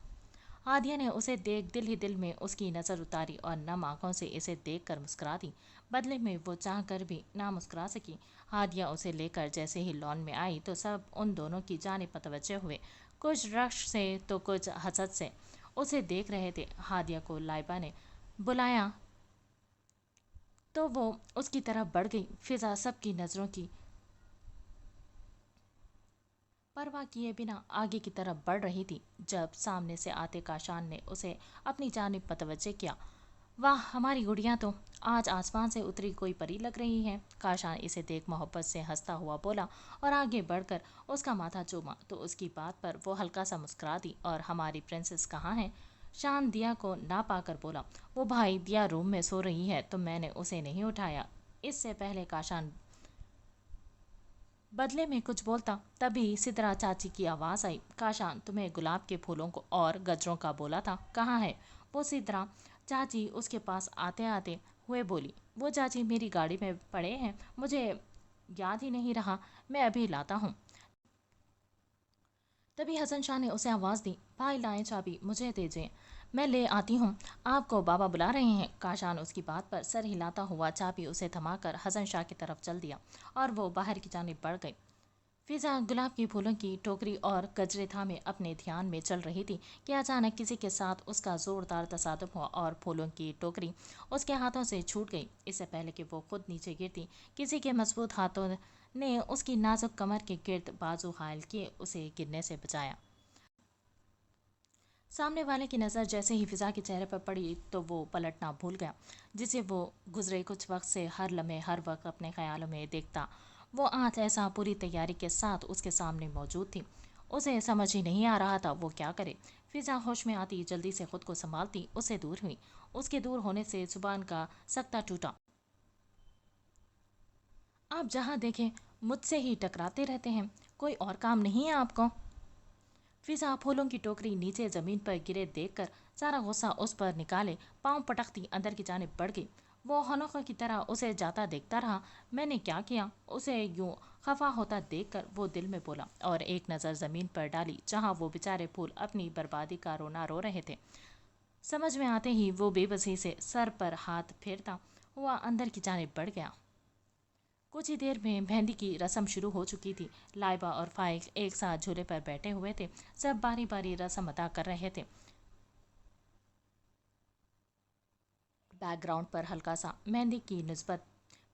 हादिया ने उसे देख दिल ही दिल में उसकी नज़र उतारी और नम आंखों से इसे देख कर मुस्कुरा दी। बदले में वो चाह कर भी ना मुस्कुरा सकी। हादिया उसे लेकर जैसे ही लॉन में आई तो सब उन दोनों की जानिब मुतवज्जे हुए, कुछ रश्क से तो कुछ हसद से उसे देख रहे थे। हादिया को लाइबा ने बुलाया तो वो उसकी तरफ बढ़ गई। फिज़ा सबकी नज़रों की परवाह किए बिना आगे की तरफ बढ़ रही थी जब सामने से आते काशान ने उसे अपनी जानिब मतवज्जे किया। वाह, हमारी गुड़िया तो आज आसमान से उतरी कोई परी लग रही है। काशान इसे देख मोहब्बत से हंसता हुआ बोला और आगे बढ़कर उसका माथा चूमा तो उसकी बात पर वो हल्का सा मुस्कुरा दी। और हमारी प्रिंसेस कहाँ है? शान दिया को ना पाकर बोला। वो भाई, दिया रूम में सो रही है तो मैंने उसे नहीं उठाया। इससे पहले काशान बदले में कुछ बोलता तभी सिद्रा चाची की आवाज़ आई। काशान, तुम्हें गुलाब के फूलों को और गजरों का बोला था, कहाँ है वो? सिद्रा चाची उसके पास आते आते हुए बोली। वो चाची मेरी गाड़ी में पड़े हैं, मुझे याद ही नहीं रहा, मैं अभी लाता हूँ। तभी हसन शाह ने उसे आवाज़ दी। भाई लाएं चाबी, मुझे दीजिए, मैं ले आती हूँ, आपको बाबा बुला रहे हैं। काशान उसकी बात पर सर हिलाता हुआ चाबी उसे थमाकर हसन शाह की तरफ चल दिया और वो बाहर की जानिब बढ़ गई। फिज़ा गुलाब के फूलों की टोकरी और गजरे थामे अपने ध्यान में चल रही थी कि अचानक किसी के साथ उसका ज़ोरदार तसादम हुआ और फूलों की टोकरी उसके हाथों से छूट गई। इससे पहले कि वो खुद नीचे गिरती, किसी के मजबूत हाथों ने उसकी नाजुक कमर के गिर्द बाजू हायल किए उसे गिरने से बचाया। सामने वाले की नज़र जैसे ही फिज़ा के चेहरे पर पड़ी तो वो पलटना भूल गया, जिसे वो गुजरे कुछ वक्त से हर लम्हे हर वक्त अपने ख्यालों में देखता। वो आज ऐसा पूरी तैयारी के साथ उसके सामने मौजूद थी। उसे समझ ही नहीं आ रहा था वो क्या करे। फिज़ा होश में आती जल्दी से खुद को संभालती उससे दूर हुई। उसके दूर होने से जुबान का सकता टूटा। आप जहाँ देखें मुझसे ही टकराते रहते हैं, कोई और काम नहीं है आपको? फिजा फूलों की टोकरी नीचे जमीन पर गिरे देखकर सारा गुस्सा उस पर निकाले पांव पटकती अंदर की जानिब बढ़ गई। वो हनोखा की तरह उसे जाता देखता रहा। मैंने क्या किया? उसे यूं खफा होता देखकर वो दिल में बोला और एक नज़र ज़मीन पर डाली जहां वो बेचारे फूल अपनी बर्बादी का रोना रो रहे थे। समझ में आते ही वो बेबसी से सर पर हाथ फेरता हुआ अंदर की जानिब बढ़ गया। कुछ ही देर में मेहंदी की रस्म शुरू हो चुकी थी। लाइबा और फाइक एक साथ झूले पर बैठे हुए थे। सब बारी बारी रस्म अदा कर रहे थे। बैकग्राउंड पर हल्का सा मेहंदी की निस्बत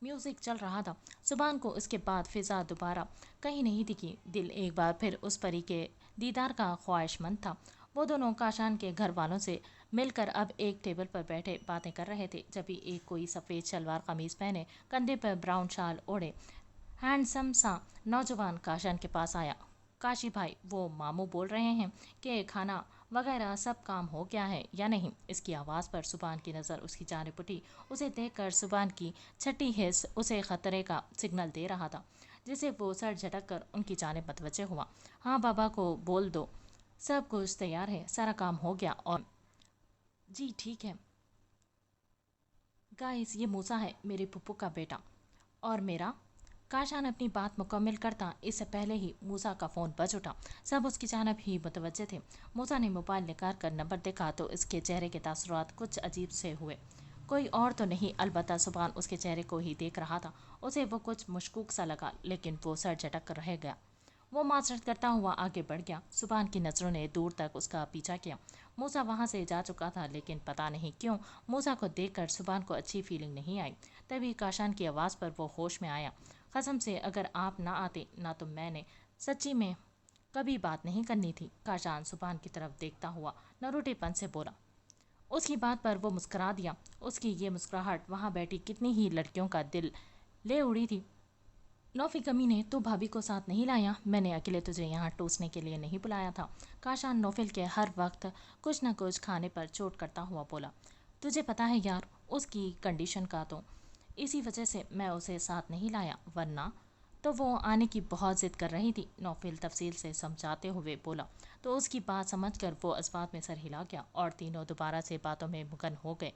म्यूजिक चल रहा था। सुबहान को इसके बाद फिजा दोबारा कहीं नहीं दिखी। दिल एक बार फिर उस परी के दीदार का ख्वाहिशमंद था। वो दोनों काशान के घर वालों से मिलकर अब एक टेबल पर बैठे बातें कर रहे थे। जब भी एक कोई सफ़ेद शलवार कमीज पहने, कंधे पर ब्राउन शाल ओढ़े, हैंडसम सा नौजवान काशान के पास आया। काशी भाई, वो मामू बोल रहे हैं कि खाना वगैरह सब काम हो गया है या नहीं। इसकी आवाज़ पर सुबान की नज़र उसकी जानिब उठी। उसे देखकर सुबान की छठी हिस्स उसे खतरे का सिग्नल दे रहा था, जिसे वो सर झटक कर उनकी जानिब मतवज्जे हुआ। हाँ बाबा को बोल दो, सब कुछ तैयार है, सारा काम हो गया। और जी ठीक है गाइस, ये मूसा है, मेरे पुप्पू का बेटा। और मेरा काशान अपनी बात मुकम्मल करता इससे पहले ही मूसा का फ़ोन बज उठा। सब उसकी जानब ही मुतवज्जे थे। मूसा ने मोबाइल निकाल कर नंबर देखा तो इसके चेहरे के तासुरात कुछ अजीब से हुए। कोई और तो नहीं, अलबत्ता सुबहान उसके चेहरे को ही देख रहा था। उसे वो कुछ मशकूक सा लगा, लेकिन वो सर झटक कर रह गया। वो माजरत करता हुआ आगे बढ़ गया। सुबहान की नज़रों ने दूर तक उसका पीछा किया। मूसा वहाँ से जा चुका था, लेकिन पता नहीं क्यों मूसा को देखकर सुबहान को अच्छी फीलिंग नहीं आई। तभी काशान की आवाज़ पर वो होश में आया। कसम से अगर आप ना आते ना तो मैंने सच्ची में कभी बात नहीं करनी थी। काशान सुबहान की तरफ देखता हुआ नरोटेपन से बोला। उसकी बात पर वो मुस्कुरा दिया। उसकी ये मुस्कुराहट वहाँ बैठी कितनी ही लड़कियों का दिल ले उड़ी थी। नौफी कमीने, तो भाभी को साथ नहीं लाया? मैंने अकेले तुझे यहाँ टूसने के लिए नहीं बुलाया था। काशान नौफिल के हर वक्त कुछ न कुछ खाने पर चोट करता हुआ बोला। तुझे पता है यार उसकी कंडीशन का, तो इसी वजह से मैं उसे साथ नहीं लाया, वरना तो वो आने की बहुत जिद कर रही थी। नौफिल तफसील से समझाते हुए बोला। तो उसकी बात समझकर वो इस बात में सर हिला गया और तीनों दोबारा से बातों में मुगन हो गए।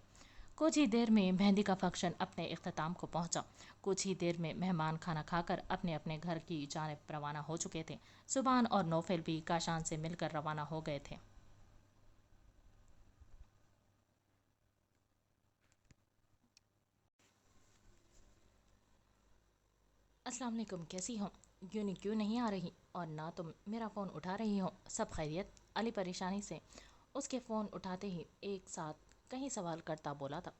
कुछ ही देर में मेहंदी का फंक्शन अपने इख्तिताम को पहुंचा। कुछ ही देर में मेहमान खाना खाकर अपने अपने घर की जानिब रवाना हो चुके थे। सुबहान और नौफिल भी काशान से मिलकर रवाना हो गए थे। अस्सलाम वालेकुम, कैसी हो? क्यों नहीं आ रही, और ना तुम मेरा फ़ोन उठा रही हो। सब खैरियत? अली परेशानी से उसके फ़ोन उठाते ही एक साथ कई सवाल करता बोला था।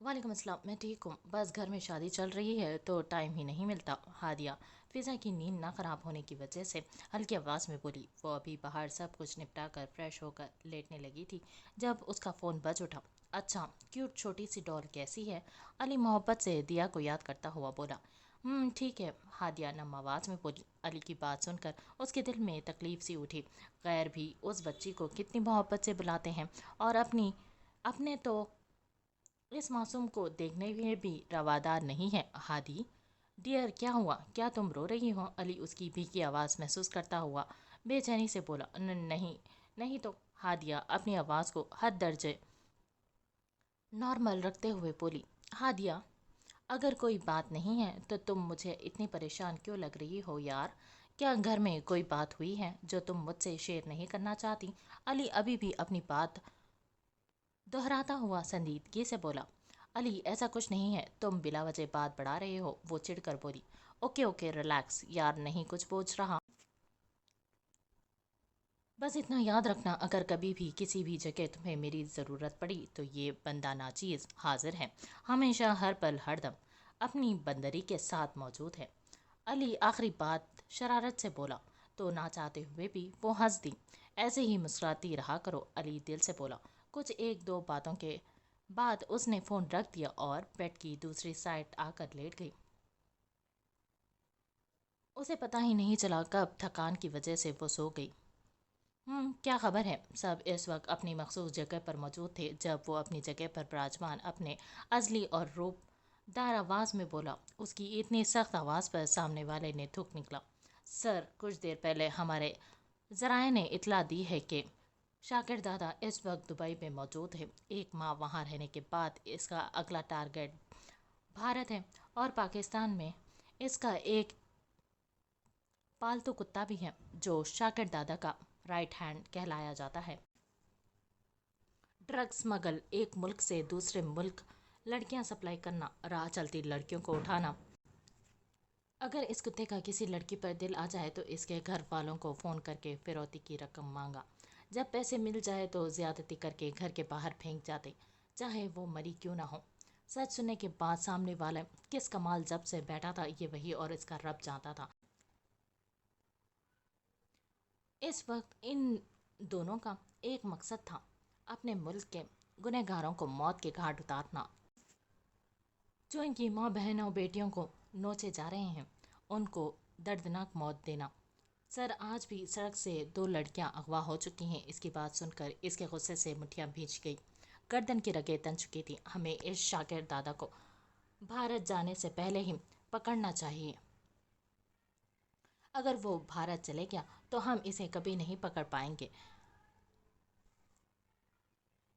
वालेकुम अस्सलाम, मैं ठीक हूँ, बस घर में शादी चल रही है तो टाइम ही नहीं मिलता। हादिया फिज़ा की नींद ना ख़राब होने की वजह से हल्की आवाज़ में बोली। वो अभी बाहर सब कुछ निपटा कर फ्रेश होकर लेटने लगी थी जब उसका फ़ोन बज उठा। अच्छा, क्यूट छोटी सी डॉल कैसी है? अली मोहब्बत से दिया को याद करता हुआ बोला। ठीक है, हादिया नम आवाज़ में बोली। अली की बात सुनकर उसके दिल में तकलीफ सी उठी। गैर भी उस बच्ची को कितनी मोहब्बत से बुलाते हैं, और अपने तो इस मासूम को देखने में भी रवादार नहीं है। हादी डियर, क्या हुआ? क्या तुम रो रही हो? अली उसकी भीगी आवाज़ महसूस करता हुआ बेचैनी से बोला। नहीं नहीं तो। हादिया अपनी आवाज़ को हद दर्जे नॉर्मल रखते हुए बोली। हादिया, अगर कोई बात नहीं है तो तुम मुझे इतनी परेशान क्यों लग रही हो यार? क्या घर में कोई बात हुई है जो तुम मुझसे शेयर नहीं करना चाहती? अली अभी भी अपनी बात दोहराता हुआ संजीदगी से बोला। अली, ऐसा कुछ नहीं है, तुम बिला वजह बात बढ़ा रहे हो, वो चिढ़कर बोली। ओके ओके रिलैक्स यार, नहीं कुछ पूछ रहा। बस इतना याद रखना, अगर कभी भी किसी भी जगह तुम्हें मेरी ज़रूरत पड़ी तो ये बंदा नाचीज़ हाजिर है, हमेशा हर पल हर दम अपनी बंदरी के साथ मौजूद है। अली आखिरी बात शरारत से बोला तो ना चाहते हुए भी वो हंस दी। ऐसे ही मुस्कुराती रहा करो, अली दिल से बोला। कुछ एक दो बातों के बाद उसने फ़ोन रख दिया और बेड की दूसरी साइड आकर लेट गई। उसे पता ही नहीं चला कब थकान की वजह से वो सो गई। क्या खबर है? सब इस वक्त अपनी मखसूस जगह पर मौजूद थे। जब वो अपनी जगह पर विराजमान अपने अजली और रूपदार आवाज़ में बोला, उसकी इतनी सख्त आवाज़ पर सामने वाले ने थूक निकला। सर, कुछ देर पहले हमारे ज़राए ने इतला दी है कि शाकिर दादा इस वक्त दुबई में मौजूद है। एक माह वहाँ रहने के बाद इसका अगला टारगेट भारत है, और पाकिस्तान में इसका एक पालतू कुत्ता भी है जो शाकिर दादा का राइट हैंड कहलाया जाता है। ड्रग स्मगल एक मुल्क से दूसरे मुल्क लड़कियां सप्लाई करना, राह चलती लड़कियों को उठाना। अगर इस कुत्ते का किसी लड़की पर दिल आ जाए तो इसके घर वालों को फ़ोन करके फिरौती की रकम मांगा। जब पैसे मिल जाए तो ज़्यादती करके घर के बाहर फेंक जाते, चाहे वो मरी क्यों ना हो। सच सुनने के बाद सामने वाला किस कमाल जब से बैठा था, ये वही और इसका रब जानता था। इस वक्त इन दोनों का एक मकसद था, अपने मुल्क के गुनहगारों को मौत के घाट उतारना। जो इनकी माँ बहनों बेटियों को नोचे जा रहे हैं, उनको दर्दनाक मौत देना। सर, आज भी सड़क से 2 लड़कियां अगवा हो चुकी हैं। इसकी बात सुनकर इसके गुस्से से मुठियां भींच गई, गर्दन की रगें तन चुकी थी। हमें इस शाकिर दादा को भारत जाने से पहले ही पकड़ना चाहिए। अगर वो भारत चले गया तो हम इसे कभी नहीं पकड़ पाएंगे।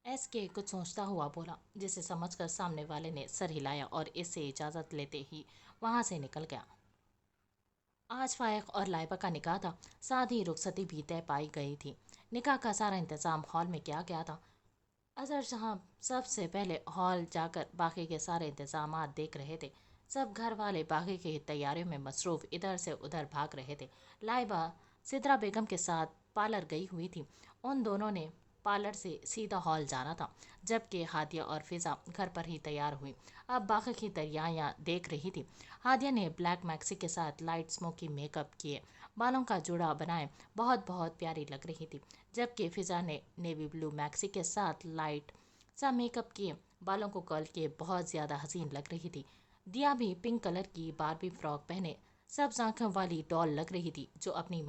एस के कुछ सोचता हुआ बोला, जिसे समझकर सामने वाले ने सर हिलाया और इससे इजाज़त लेते ही वहाँ से निकल गया। आज फायक और लाइबा का निकाह था, साथ ही रुखसती भी तय पाई गई थी। निकाह का सारा इंतज़ाम हॉल में किया गया था। अजहर साहब सबसे पहले हॉल जाकर बाकी के सारे इंतजाम देख रहे थे। सब घर वाले बाकी की तैयारियों में मसरूफ़ इधर से उधर भाग रहे थे। लाइबा सिद्रा बेगम के साथ पार्लर गई हुई थी। उन दोनों ने पार्लर से सीधा हॉल जाना था, जबकि हादिया और फिज़ा घर पर ही तैयार हुई। अब बाकी की तैयारियां देख रही थी। हादिया ने ब्लैक मैक्सी के साथ लाइट स्मोकी मेकअप किए, बालों का जूड़ा बनाए, बहुत बहुत प्यारी लग रही थी। जबकि फिज़ा ने नेवी ब्लू मैक्सी के साथ लाइट सा मेकअप किए, बालों को कर्ल किए, बहुत ज़्यादा हसीन लग रही थी। दिया भी पिंक कलर की बारबी फ्रॉक पहने सब्ज आंखों वाली डॉल लग रही थी, जो अपनी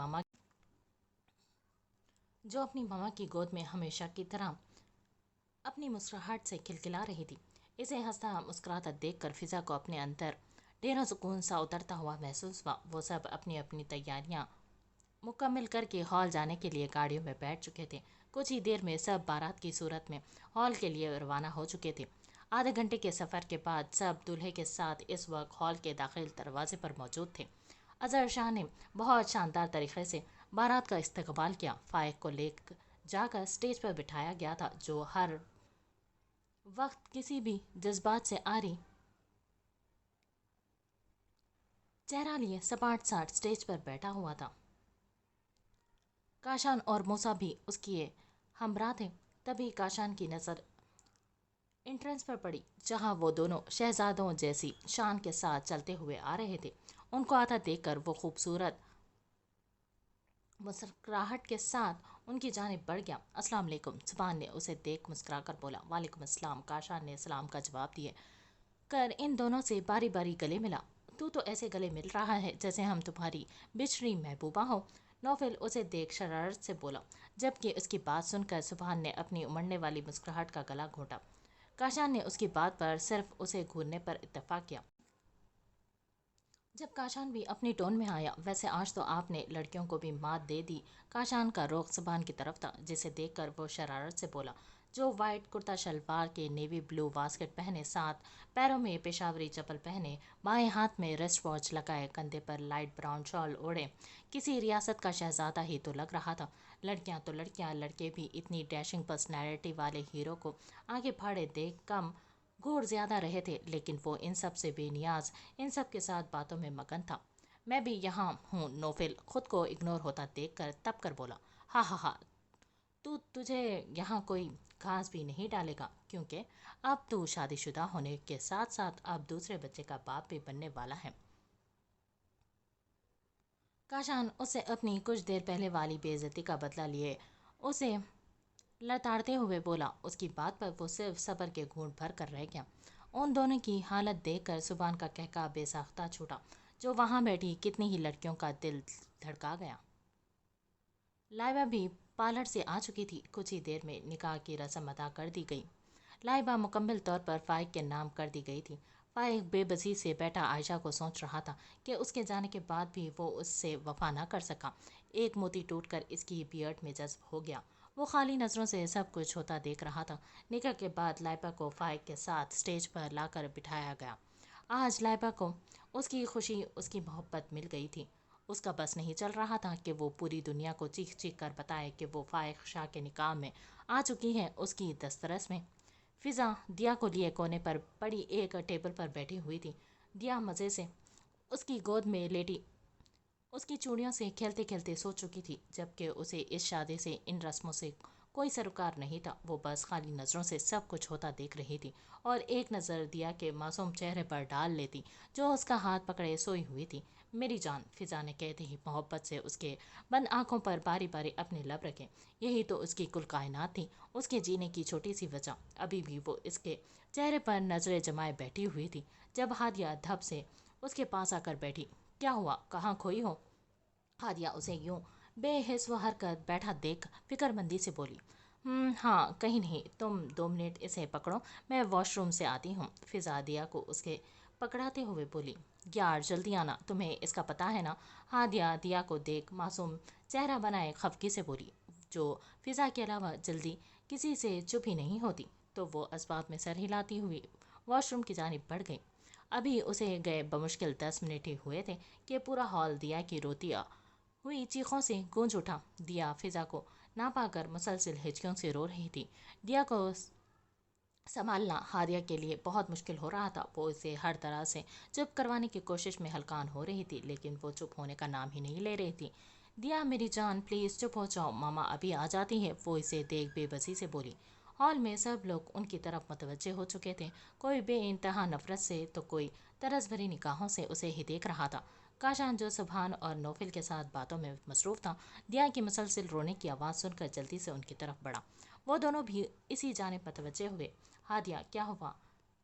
मामा की गोद में हमेशा की तरह अपनी मुस्कुराहट से खिलखिला रही थी। इसे हंसता मुस्कुराता देखकर फिज़ा को अपने अंदर ढेरों सुकून सा उतरता हुआ महसूस हुआ। वो सब अपनी अपनी तैयारियां मुकम्मल करके हॉल जाने के लिए गाड़ियों में बैठ चुके थे। कुछ ही देर में सब बारात की सूरत में हॉल के लिए रवाना हो चुके थे। आधे घंटे के सफ़र के बाद सब दूल्हे के साथ इस वक्त हॉल के दाखिल दरवाजे पर मौजूद थे। अजहर शाह ने बहुत शानदार तरीके से बारात का इस्तकबाल किया। फाइक को लेकर जाकर स्टेज पर बिठाया गया था, जो हर वक्त किसी भी जज्बात से आरी चेहरा लिए सपाट साट स्टेज पर बैठा हुआ था। काशान और मूसा भी उसके हमराह थे। तभी काशान की नज़र एंट्रेंस पर पड़ी, जहां वो दोनों शहजादों जैसी शान के साथ चलते हुए आ रहे थे। उनको आता देखकर वो खूबसूरत मुस्कुराहट के साथ उनकी जानिब बढ़ गया। अस्सलाम वालेकुम, जुबान ने उसे देख मुस्कुराकर बोला। वालेकुम अस्सलाम, काशान ने सलाम का जवाब दिए कर इन दोनों से बारी बारी गले मिला। तू तो ऐसे गले मिल रहा है जैसे हम तुम्हारी बिछड़ी महबूबा हो, नौफिल उसे देख शरारत से बोला, जबकि उसकी बात सुनकर सुबहान ने अपनी उमड़ने वाली मुस्कुराहट का गला घोंटा। काशान ने उसकी बात पर सिर्फ उसे घूरने पर इत्तेफाक किया। जब काशान भी अपनी टोन में आया, वैसे आज तो आपने लड़कियों को भी मात दे दी। काशान का रुख सुबहान की तरफ था, जिसे देखकर वो शरारत से बोला, जो वाइट कुर्ता शलवार के नेवी ब्लू वास्केट पहने, साथ पैरों में पेशावरी चप्पल पहने, बाएं हाथ में रिस्ट वॉच लगाए, कंधे पर लाइट ब्राउन शॉल ओढ़े, किसी रियासत का शहजादा ही तो लग रहा था। लड़कियां तो लड़कियां, लड़के भी इतनी डैशिंग पर्सनैलिटी वाले हीरो को आगे फाड़े देख कम घूर ज्यादा रहे थे, लेकिन वो इन सब से बेनियाज, इन सब के साथ बातों में मगन था। मैं भी यहाँ हूँ, नोफिल खुद को इग्नोर होता देखकर तब कर बोला। हा हा हा, तुझे यहाँ कोई घास भी नहीं डालेगा, क्योंकि अब तू शादीशुदा होने के साथ साथ अब दूसरे बच्चे का बाप भी बनने वाला है। काशान उससे अपनी कुछ देर पहले वाली बेइज्जती का बदला लिए उसे लताड़ते हुए बोला। उसकी बात पर वो सिर्फ सब्र के घूंट भर कर रह गया। उन दोनों की हालत देखकर सुबान का कहका बेसाख्ता छूटा, जो वहां बैठी कितनी ही लड़कियों का दिल धड़का गया। लाइबा भी पार्लर से आ चुकी थी। कुछ ही देर में निकाह की रस्म अदा कर दी गई। लाइबा मुकम्मल तौर पर फाइक के नाम कर दी गई थी। फाइक बेबसी से बैठा आयशा को सोच रहा था कि उसके जाने के बाद भी वो उससे वफा न कर सका। एक मोती टूटकर इसकी बियर्ड में जज्ब हो गया। वो खाली नज़रों से सब कुछ होता देख रहा था। निकाह के बाद लाइबा को फाइक के साथ स्टेज पर लाकर बिठाया गया। आज लाइबा को उसकी खुशी, उसकी मोहब्बत मिल गई थी। उसका बस नहीं चल रहा था कि वो पूरी दुनिया को चीख चीख कर बताए कि वो फाइक शाह के निकाह में आ चुकी है, उसकी दस्तरस में। فضا دیا کو لیے کونے پر پڑی ایک ٹیبل پر بیٹھی ہوئی تھی۔ دیا مزے سے اس کی گود میں لیٹی اس کی چوڑیوں سے کھیلتے کھیلتے سو چکی تھی، جبکہ اسے اس شادی سے، ان رسموں سے کوئی سروکار نہیں تھا۔ وہ بس خالی نظروں سے سب کچھ ہوتا دیکھ رہی تھی اور ایک نظر دیا کے معصوم چہرے پر ڈال لیتی، جو اس کا ہاتھ پکڑے سوئی ہوئی تھی۔ میری جان، فضا نے کہتے ہی محبت سے اس کے بند آنکھوں پر باری باری اپنے لب رکھے۔ یہی تو اس کی کل کائنات تھی، اس کے جینے کی چھوٹی سی وجہ۔ ابھی بھی وہ اس کے چہرے پر نظریں جمائے بیٹھی ہوئی تھی جب ہادیہ دھپ سے اس کے پاس آ کر بیٹھی۔ کیا ہوا، کہاں کھوئی ہو؟ ہادیہ اسے یوں بے حس و حرکت بیٹھا دیکھ فکر مندی سے بولی۔ ہاں، کہیں نہیں، تم 2 منٹ اسے پکڑو، میں واش روم سے آتی ہوں۔ فضا دیا کو اس کے پکڑاتے ہوئے بولی۔ یار جلدی آنا، تمہیں اس کا پتہ ہے نا؟ ہادیہ دیا کو دیکھ معصوم چہرہ بنائے خفگی سے بولی، جو فضا کے علاوہ جلدی کسی سے چپ ہی نہیں ہوتی۔ تو وہ اسباب میں سر ہلاتی ہوئی واش روم کی جانب بڑھ گئی۔ ابھی اسے گئے بمشکل 10 منٹ ہی ہوئے تھے کہ پورا ہال دیا کی روتی ہوئی چیخوں سے گونج اٹھا۔ دیا فضا کو نہ پا کر مسلسل ہچکیوں سے رو رہی تھی۔ دیا کو سنبھالنا ہادیہ کے لیے بہت مشکل ہو رہا تھا۔ وہ اسے ہر طرح سے چپ کروانے کی کوشش میں ہلکان ہو رہی تھی، لیکن وہ چپ ہونے کا نام ہی نہیں لے رہی تھی۔ دیا میری جان، پلیز چپ ہو جاؤ، ماما ابھی آ جاتی ہے، وہ اسے دیکھ بے بسی سے بولی۔ ہال میں سب لوگ ان کی طرف متوجہ ہو چکے تھے، کوئی بے انتہا نفرت سے تو کوئی طرز بھری نگاہوں سے اسے ہی دیکھ رہا تھا۔ کاشان، جو سبحان اور نوفل کے ساتھ باتوں میں مصروف تھا، دیا کی مسلسل رونے کی آواز سن کر جلدی سے ان کی طرف بڑھا۔ وہ دونوں بھی اسی جانب متوجہ ہوئے۔ ہادیہ، کیا ہوا؟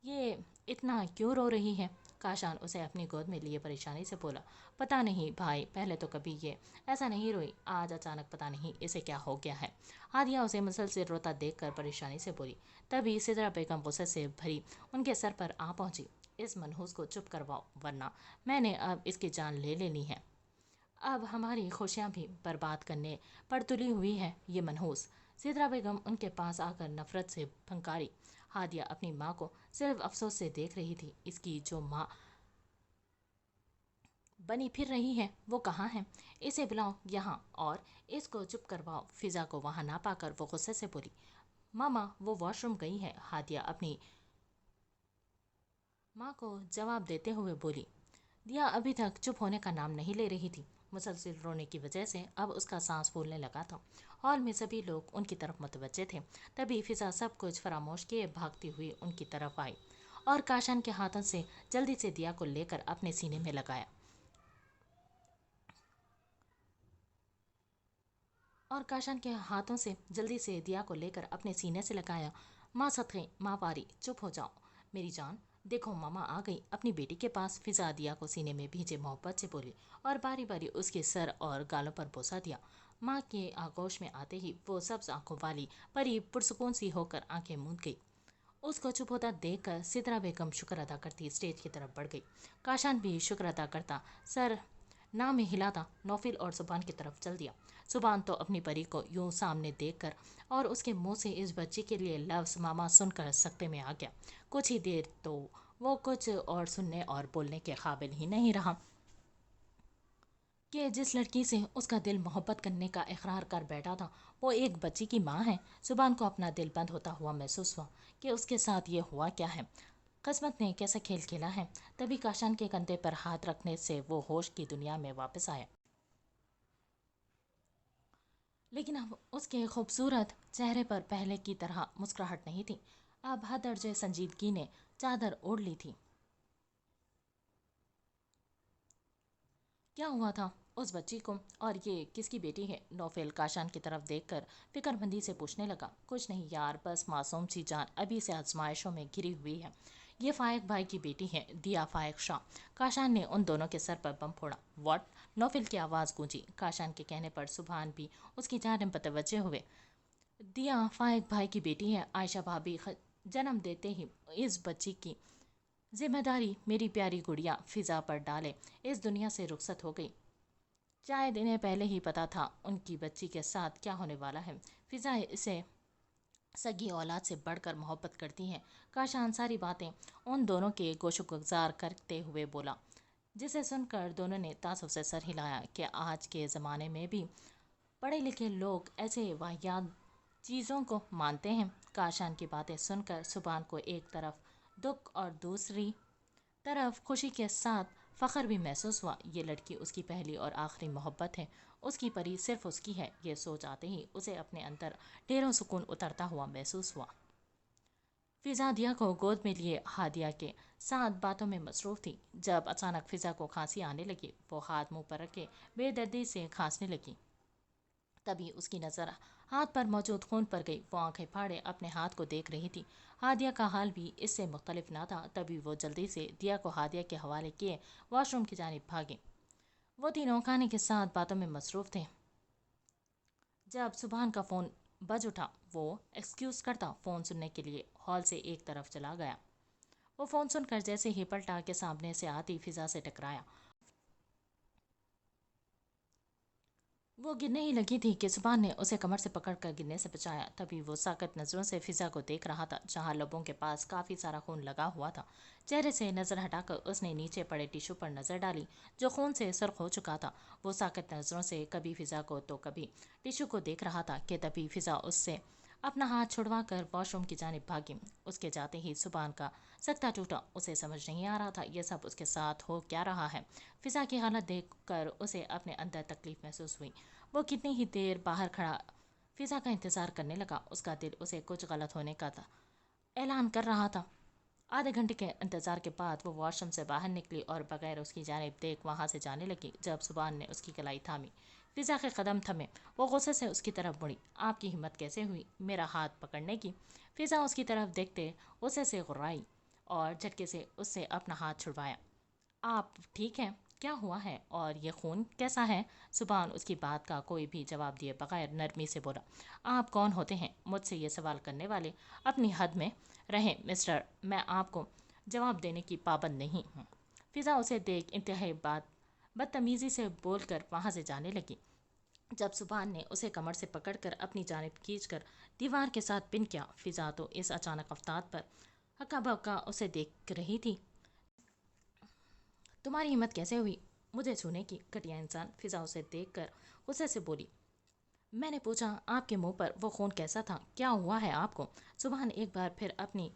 یہ اتنا کیوں رو رہی ہے؟ کاشان اسے اپنی گود میں لیے پریشانی سے بولا۔ پتہ نہیں بھائی، پہلے تو کبھی یہ ایسا نہیں روئی، آج اچانک پتہ نہیں اسے کیا ہو گیا ہے۔ ہادیہ اسے مسلسل روتا دیکھ کر پریشانی سے بولی۔ تبھی سدرا بیگم غصے سے بھری ان کے سر پر آ پہنچی۔ اس منحوس کو چپ کرواؤ، ورنہ میں نے اب اس کی جان لے لینی ہے۔ اب ہماری خوشیاں بھی برباد کرنے پر تلی ہوئی ہے یہ منحوس۔ سدرا بیگم ان کے پاس آ کر نفرت سے پھنکاری۔ ہادیہ اپنی ماں کو صرف افسوس سے دیکھ رہی تھی۔ اس کی جو ماں بنی پھر رہی ہے وہ کہاں ہے؟ اسے بلاؤ یہاں اور اس کو چپ کرواؤ۔ فضا کو وہاں نہ پا کر وہ غصے سے بولی۔ ماما، وہ واش روم گئی ہے، ہادیہ اپنی ماں کو جواب دیتے ہوئے بولی۔ دیا ابھی تک چپ ہونے کا نام نہیں لے رہی تھی۔ مسلسل رونے کی وجہ سے اب اس کا سانس پھولنے لگا تھا۔ ہال میں سبھی لوگ ان کی طرف متوجہ تھے۔ تبھی فضا سب کچھ فراموش کیے بھاگتی ہوئی ان کی طرف آئی اور کاشان کے ہاتھوں سے جلدی سے دیا کو لے کر اپنے سینے میں لگایا۔ ماں صدقے، ماں پاری، چپ ہو جاؤ میری جان، دیکھو ماما آ گئی اپنی بیٹی کے پاس۔ فضا دیا کو سینے میں بھیجے محبت سے بولی اور باری باری اس کے سر اور گالوں پر بوسہ دیا۔ ماں کے آغوش میں آتے ہی وہ سبز آنکھوں والی پری پرسکون سی ہو کر آنکھیں موند گئی۔ اس کو چپ ہوتا دیکھ کر سدرا بیگم شکر ادا کرتی اسٹیج کی طرف بڑھ گئی۔ کاشان بھی شکر ادا کرتا سر نہ میں ہلاتا نوفل اور سبحان کی طرف چل دیا۔ سبحان تو اپنی پری کو یوں سامنے دیکھ کر اور اس کے منہ سے اس بچی کے لیے لفظ ماما سن کر سکتے میں آ گیا۔ کچھ ہی دیر تو وہ کچھ اور سننے اور بولنے کے قابل ہی نہیں رہا کہ جس لڑکی سے اس کا دل محبت کرنے کا اقرار کر بیٹھا تھا وہ ایک بچی کی ماں ہے۔ سبحان کو اپنا دل بند ہوتا ہوا محسوس ہوا کہ اس کے ساتھ یہ ہوا کیا ہے، قسمت نے کیسا کھیل کھیلا ہے۔ تبھی کاشان کے کندھے پر ہاتھ رکھنے سے وہ ہوش کی دنیا میں واپس آیا، لیکن اب اس کے خوبصورت چہرے پر پہلے کی طرح مسکراہٹ نہیں تھی۔ اب حد درجے سنجیدگی نے چادر اوڑھ لی تھی۔ کیا ہوا تھا اس بچی کو، اور یہ کس کی بیٹی ہے؟ نوفل کاشان کی طرف دیکھ کر فکر مندی سے پوچھنے لگا۔ کچھ نہیں یار، بس معصوم سی جان ابھی سے آزمائشوں میں گھری ہوئی ہے۔ یہ فائق بھائی کی بیٹی ہے، دیا فائق شاہ۔ کاشان نے ان دونوں کے سر پر بم پھوڑا۔ واٹ؟ نوفل کی آواز گونجی۔ کاشان کے کہنے پر سبحان بھی اس کی جانب متوجہ ہوئے۔ دیا فائق بھائی کی بیٹی ہے، عائشہ بھابی جنم دیتے ہی اس بچی کی ذمہ داری میری پیاری گڑیا فضا پر ڈالے اس دنیا سے رخصت ہو گئی۔ شاید انہیں پہلے ہی پتا تھا ان کی بچی کے ساتھ کیا ہونے والا ہے۔ فضا اسے سگی اولاد سے بڑھ کر محبت کرتی ہے۔ کاشان ساری باتیں ان دونوں کے گوش گزار کرتے ہوئے بولا، جسے سن کر دونوں نے تعصب سے سر ہلایا کہ آج کے زمانے میں بھی پڑھے لکھے لوگ ایسے واہیات چیزوں کو مانتے ہیں۔ काशान की बातें सुनकर सुभान को एक तरफ दुख और दूसरी तरफ खुशी के साथ फ़ख्र भी महसूस हुआ। ये लड़की उसकी पहली और आखिरी मोहब्बत है, उसकी परी सिर्फ उसकी है। ये सोच आते ही उसे अपने अंदर ढेरों सुकून उतरता हुआ महसूस हुआ। फिज़ा दिया को गोद में लिए हादिया के साथ बातों में मसरूफ़ थी। जब अचानक फिज़ा को खांसी आने लगी, वो हाथ मुंह पर रखे बेदर्दी से खांसने लगी। तभी उसकी नज़र हाथ पर मौजूद खून पर गई। वो आंखें फाड़े अपने हाथ को देख रही थी। हादिया का हाल भी इससे मुख्तलिफ ना था। तभी वो जल्दी से दिया को हादिया के हवाले किए वॉशरूम की जानिब भागे। वो तीनों खाने के साथ बातों में मसरूफ़ थे। जब सुबहान का फ़ोन बज उठा, वो एक्सक्यूज़ करता फ़ोन सुनने के लिए हॉल से एक तरफ चला गया। वो फ़ोन सुनकर जैसे ही पलटा के सामने से आती फिज़ा से टकराया। वो गिरने ही लगी थी कि सुबहान ने उसे कमर से पकड़कर गिरने से बचाया। तभी वो साकत नज़रों से फिज़ा को देख रहा था, जहां लबों के पास काफ़ी सारा खून लगा हुआ था। चेहरे से नज़र हटाकर उसने नीचे पड़े टिश्यू पर नज़र डाली, जो खून से सुर्ख हो चुका था। वो साकत नज़रों से कभी फिज़ा को तो कभी टिश्यू को देख रहा था कि तभी फिज़ा उससे अपना हाथ छुड़वा कर वॉशरूम की जानिब भागी। उसके जाते ही सुबहान का सकता टूटा। उसे समझ नहीं आ रहा था ये सब उसके साथ हो क्या रहा है। फिज़ा की हालत देखकर उसे अपने अंदर तकलीफ महसूस हुई। वो कितनी ही देर बाहर खड़ा फिज़ा का इंतज़ार करने लगा। उसका दिल उसे कुछ गलत होने का था ऐलान कर रहा था। आधे घंटे के इंतज़ार के बाद वो वॉशरूम से बाहर निकली और बगैर उसकी जानिब देख वहाँ से जाने लगी। जब सुबहान ने उसकी कलाई थामी, फिज़ा के कदम थमे, वो गुस्से से उसकी तरफ मुड़ी। आपकी हिम्मत कैसे हुई मेरा हाथ पकड़ने की? फिज़ा उसकी तरफ देखते गुस्से से गुर्राई और झटके से उससे अपना हाथ छुड़वाया। आप ठीक हैं? क्या हुआ है? और ये खून कैसा है? सुबहान उसकी बात का कोई भी जवाब दिए बगैर नरमी से बोला। आप कौन होते हैं मुझसे ये सवाल करने वाले? अपनी हद में रहें मिस्टर, मैं आपको जवाब देने की पाबंद नहीं हूँ। फिज़ा उसे देख इंतहाई बदतमीज़ी से बोलकर वहाँ से जाने लगी। जब सुबहान ने उसे कमर से पकड़कर अपनी जानिब खींचकर दीवार के साथ पिन किया, फिज़ा तो इस अचानक अवतार पर हक्का बक्का उसे देख रही थी। तुम्हारी हिम्मत कैसे हुई मुझे छूने की, घटिया इंसान? फिज़ा उसे देखकर गुस्से से बोली। मैंने पूछा आपके मुंह पर वो खून कैसा था? क्या हुआ है आपको? सुबहान एक बार फिर अपनी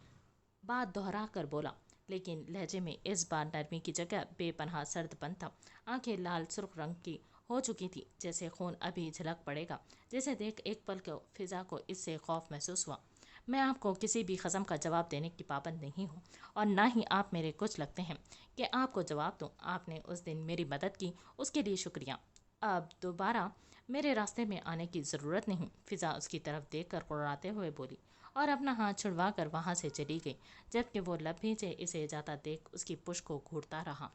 बात दोहरा कर बोला, लेकिन लहजे में इस बार नरमी की जगह बेपनाह सर्दपन था। आंखें लाल सुर्ख रंग की हो चुकी थी, जैसे खून अभी झलक पड़ेगा। जिसे देख एक पल को फिज़ा को इससे खौफ महसूस हुआ। मैं आपको किसी भी क़सम का जवाब देने की पाबंद नहीं हूँ, और ना ही आप मेरे कुछ लगते हैं कि आपको जवाब दूँ। आपने उस दिन मेरी मदद की, उसके लिए शुक्रिया। अब दोबारा मेरे रास्ते में आने की ज़रूरत नहीं। फिज़ा उसकी तरफ देख कर कुर्राते हुए बोली और अपना हाथ छुड़वा कर वहाँ से चली गई, जबकि वो लभी से इसे जाता देख उसकी पुश्त को घूरता रहा।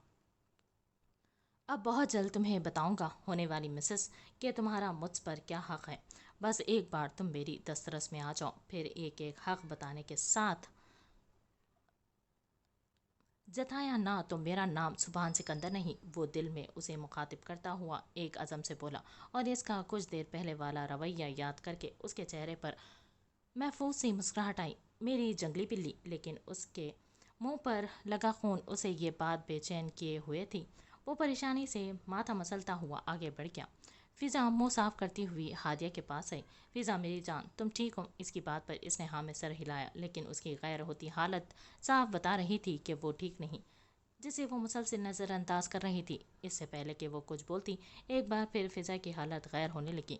अब बहुत जल्द तुम्हें बताऊंगा होने वाली मिसेस कि तुम्हारा मुझ पर क्या हक़ है। बस एक बार तुम मेरी दस्तरस में आ जाओ, फिर एक एक हक़ बताने के साथ जताया ना तो मेरा नाम सुबहान सिकंदर नहीं। वो दिल में उसे मुखातिब करता हुआ एक अज़म से बोला, और इसका कुछ देर पहले वाला रवैया याद करके उसके चेहरे पर महफूज सी मुस्कुराहट आई। मेरी जंगली बिल्ली। लेकिन उसके मुंह पर लगा खून उसे ये बात बेचैन किए हुए थी। वो परेशानी से माथा मसलता हुआ आगे बढ़ गया। फिज़ा मुंह साफ करती हुई हादिया के पास आई। फिज़ा मेरी जान, तुम ठीक हो? इसकी बात पर इसने हाँ में सर हिलाया, लेकिन उसकी गैर होती हालत साफ बता रही थी कि वो ठीक नहीं, जिसे वो मुसलसल नज़रअंदाज कर रही थी। इससे पहले कि वो कुछ बोलती, एक बार फिर फिज़ा की हालत गैर होने लगी।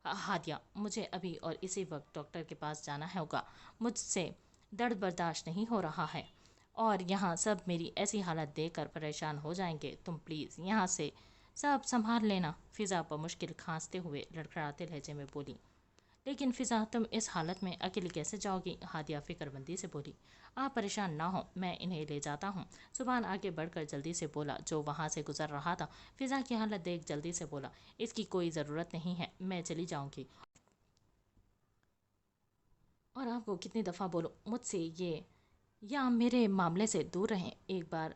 हादिया, मुझे अभी और इसी वक्त डॉक्टर के पास जाना होगा। मुझसे दर्द बर्दाश्त नहीं हो रहा है, और यहाँ सब मेरी ऐसी हालत देखकर परेशान हो जाएंगे। तुम प्लीज़ यहाँ से सब संभाल लेना। फिज़ा पर मुश्किल खांसते हुए लड़खड़ाते लहजे में बोली। लेकिन फिज़ा, तुम इस हालत में अकेली कैसे जाओगी? हादिया फिक्रमंदी से बोली। आप परेशान ना हो, मैं इन्हें ले जाता हूँ। सुबहान आगे बढ़कर जल्दी से बोला, जो वहाँ से गुजर रहा था। फिज़ा की हालत देख जल्दी से बोला, इसकी कोई ज़रूरत नहीं है, मैं चली जाऊँगी। और आपको कितनी दफ़ा बोलो मुझसे ये या मेरे मामले से दूर रहें। एक बार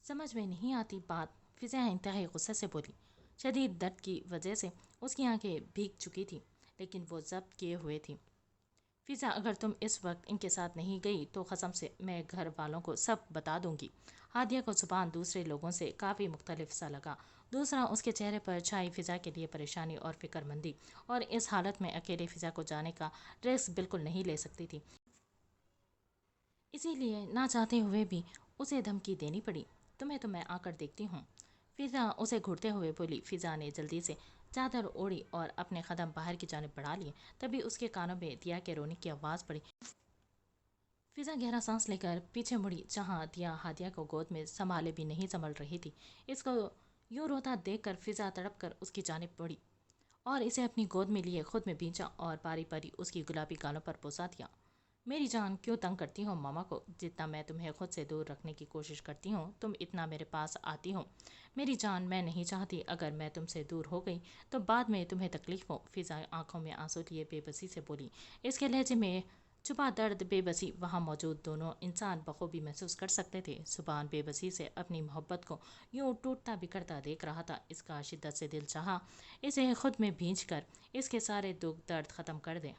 समझ में नहीं आती बात? फिज़ा इंतहाई गुस्से से बोली। शदीद दर्द की वजह से उसकी आंखें भीग चुकी थी, लेकिन वो जब्त किए हुए थी। فضا اگر تم اس وقت ان کے ساتھ نہیں گئی تو قسم سے میں گھر والوں کو سب بتا دوں گی۔ ہادیہ کو زبان دوسرے لوگوں سے کافی مختلف سا لگا۔ دوسرا، اس کے چہرے پر چھائی فضا کے لیے پریشانی اور فکر مندی، اور اس حالت میں اکیلے فضا کو جانے کا رسک بالکل نہیں لے سکتی تھی، اسی لیے نہ چاہتے ہوئے بھی اسے دھمکی دینی پڑی۔ تمہیں تو میں آ کر دیکھتی ہوں، فضا اسے گھورتے ہوئے بولی۔ فضا نے جلدی سے چادر اوڑھی اور اپنے قدم باہر کی جانب بڑھا لیے، تبھی اس کے کانوں میں دیا کے رونے کی آواز پڑی۔ فضا گہرا سانس لے کر پیچھے مڑی، جہاں دیا ہادیہ کو گود میں سنبھالے بھی نہیں سنبھل رہی تھی۔ اس کو یوں روتا دیکھ کر فضا تڑپ کر اس کی جانب بڑھی اور اسے اپنی گود میں لیے خود میں بھینچا اور باری باری اس کی گلابی گالوں پر بوسا دیا۔ میری جان، کیوں تنگ کرتی ہو ماما کو؟ جتنا میں تمہیں خود سے دور رکھنے کی کوشش کرتی ہوں تم اتنا میرے پاس آتی ہو۔ میری جان، میں نہیں چاہتی اگر میں تم سے دور ہو گئی تو بعد میں تمہیں تکلیف ہو۔ فضا آنکھوں میں آنسو لیے بے بسی سے بولی۔ اس کے لہجے میں چھپا درد، بے بسی وہاں موجود دونوں انسان بخوبی محسوس کر سکتے تھے۔ سبحان بے بسی سے اپنی محبت کو یوں ٹوٹتا بکھرتا دیکھ رہا تھا۔ اس کا شدت سے دل چاہا اسے خود میں بھینچ کر اس کے سارے دکھ درد ختم کر دے۔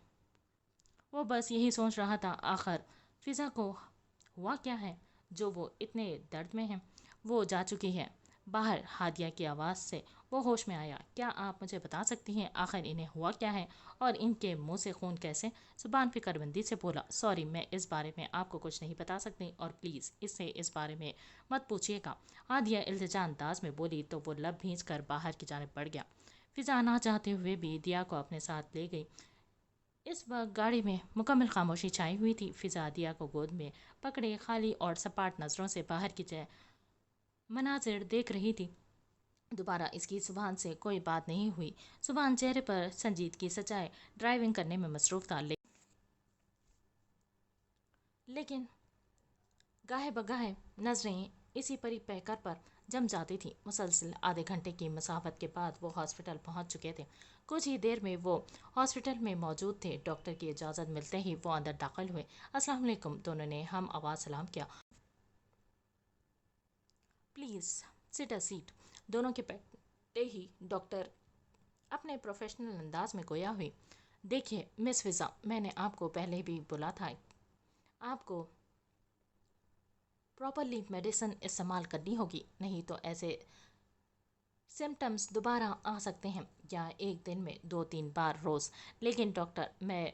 وہ بس یہی سوچ رہا تھا، آخر فضا کو ہوا کیا ہے جو وہ اتنے درد میں ہے؟ وہ جا چکی ہے۔ باہر ہادیہ کی آواز سے وہ ہوش میں آیا۔ کیا آپ مجھے بتا سکتی ہیں آخر انہیں ہوا کیا ہے اور ان کے منہ سے خون کیسے؟ زبان فکر بندی سے بولا۔ سوری، میں اس بارے میں آپ کو کچھ نہیں بتا سکتی اور پلیز اس سے اس بارے میں مت پوچھیے گا، ہادیہ التجا انداز میں بولی تو وہ لب بھینچ کر باہر کی جانب بڑھ گیا۔ فضا نہ چاہتے ہوئے بھی دیا کو اپنے ساتھ لے گئی۔ اس وقت گاڑی میں مکمل خاموشی چھائی ہوئی تھی۔ فضا دیا کو گود میں پکڑے خالی اور سپاٹ نظروں سے باہر کی مناظر دیکھ رہی تھی۔ دوبارہ اس کی زبان سے کوئی بات نہیں ہوئی۔ زبان چہرے پر سنجیدگی سجائے ڈرائیونگ کرنے میں مصروف تھا، لیکن گاہے بگاہے نظریں اسی پری پیکر پر جم جاتی تھیں۔ مسلسل آدھے گھنٹے کی مسافت کے بعد وہ ہاسپٹل پہنچ چکے تھے۔ کچھ ہی دیر میں وہ ہاسپٹل میں موجود تھے۔ ڈاکٹر کی اجازت ملتے ہی وہ اندر داخل ہوئے۔ السلام علیکم، دونوں نے ہم آواز سلام کیا۔ پلیز سٹ اے سیٹ، دونوں کے بیٹھتے ہی ڈاکٹر اپنے پروفیشنل انداز میں گویا ہوئی۔ دیکھیے مس فضا، میں نے آپ کو پہلے بھی بولا تھا، آپ کو پراپرلی میڈیسن استعمال کرنی ہوگی، نہیں تو ایسے سمٹمز دوبارہ آ سکتے ہیں، یا ایک دن میں 2-3 بار روز۔ لیکن ڈاکٹر، میں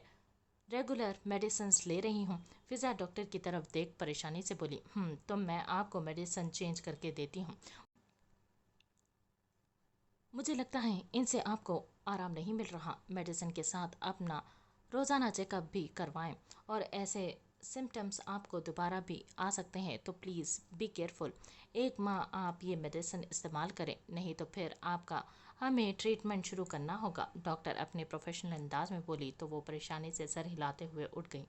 ریگولر میڈیسنز لے رہی ہوں۔ فضا ڈاکٹر کی طرف دیکھ پریشانی سے بولی۔ تو میں آپ کو میڈیسن چینج کر کے دیتی ہوں۔ مجھے لگتا ہے ان سے آپ کو آرام نہیں مل رہا۔ میڈیسن کے ساتھ اپنا روزانہ چیک اپ بھی کروائیں، اور ایسے سمٹمز آپ کو دوبارہ بھی آ سکتے ہیں تو پلیز بی کیئرفل۔ 1 ماہ آپ یہ میڈیسن استعمال کریں، نہیں تو پھر آپ کا ہمیں ٹریٹمنٹ شروع کرنا ہوگا۔ ڈاکٹر اپنے پروفیشنل انداز میں بولی تو وہ پریشانی سے سر ہلاتے ہوئے اٹھ گئی۔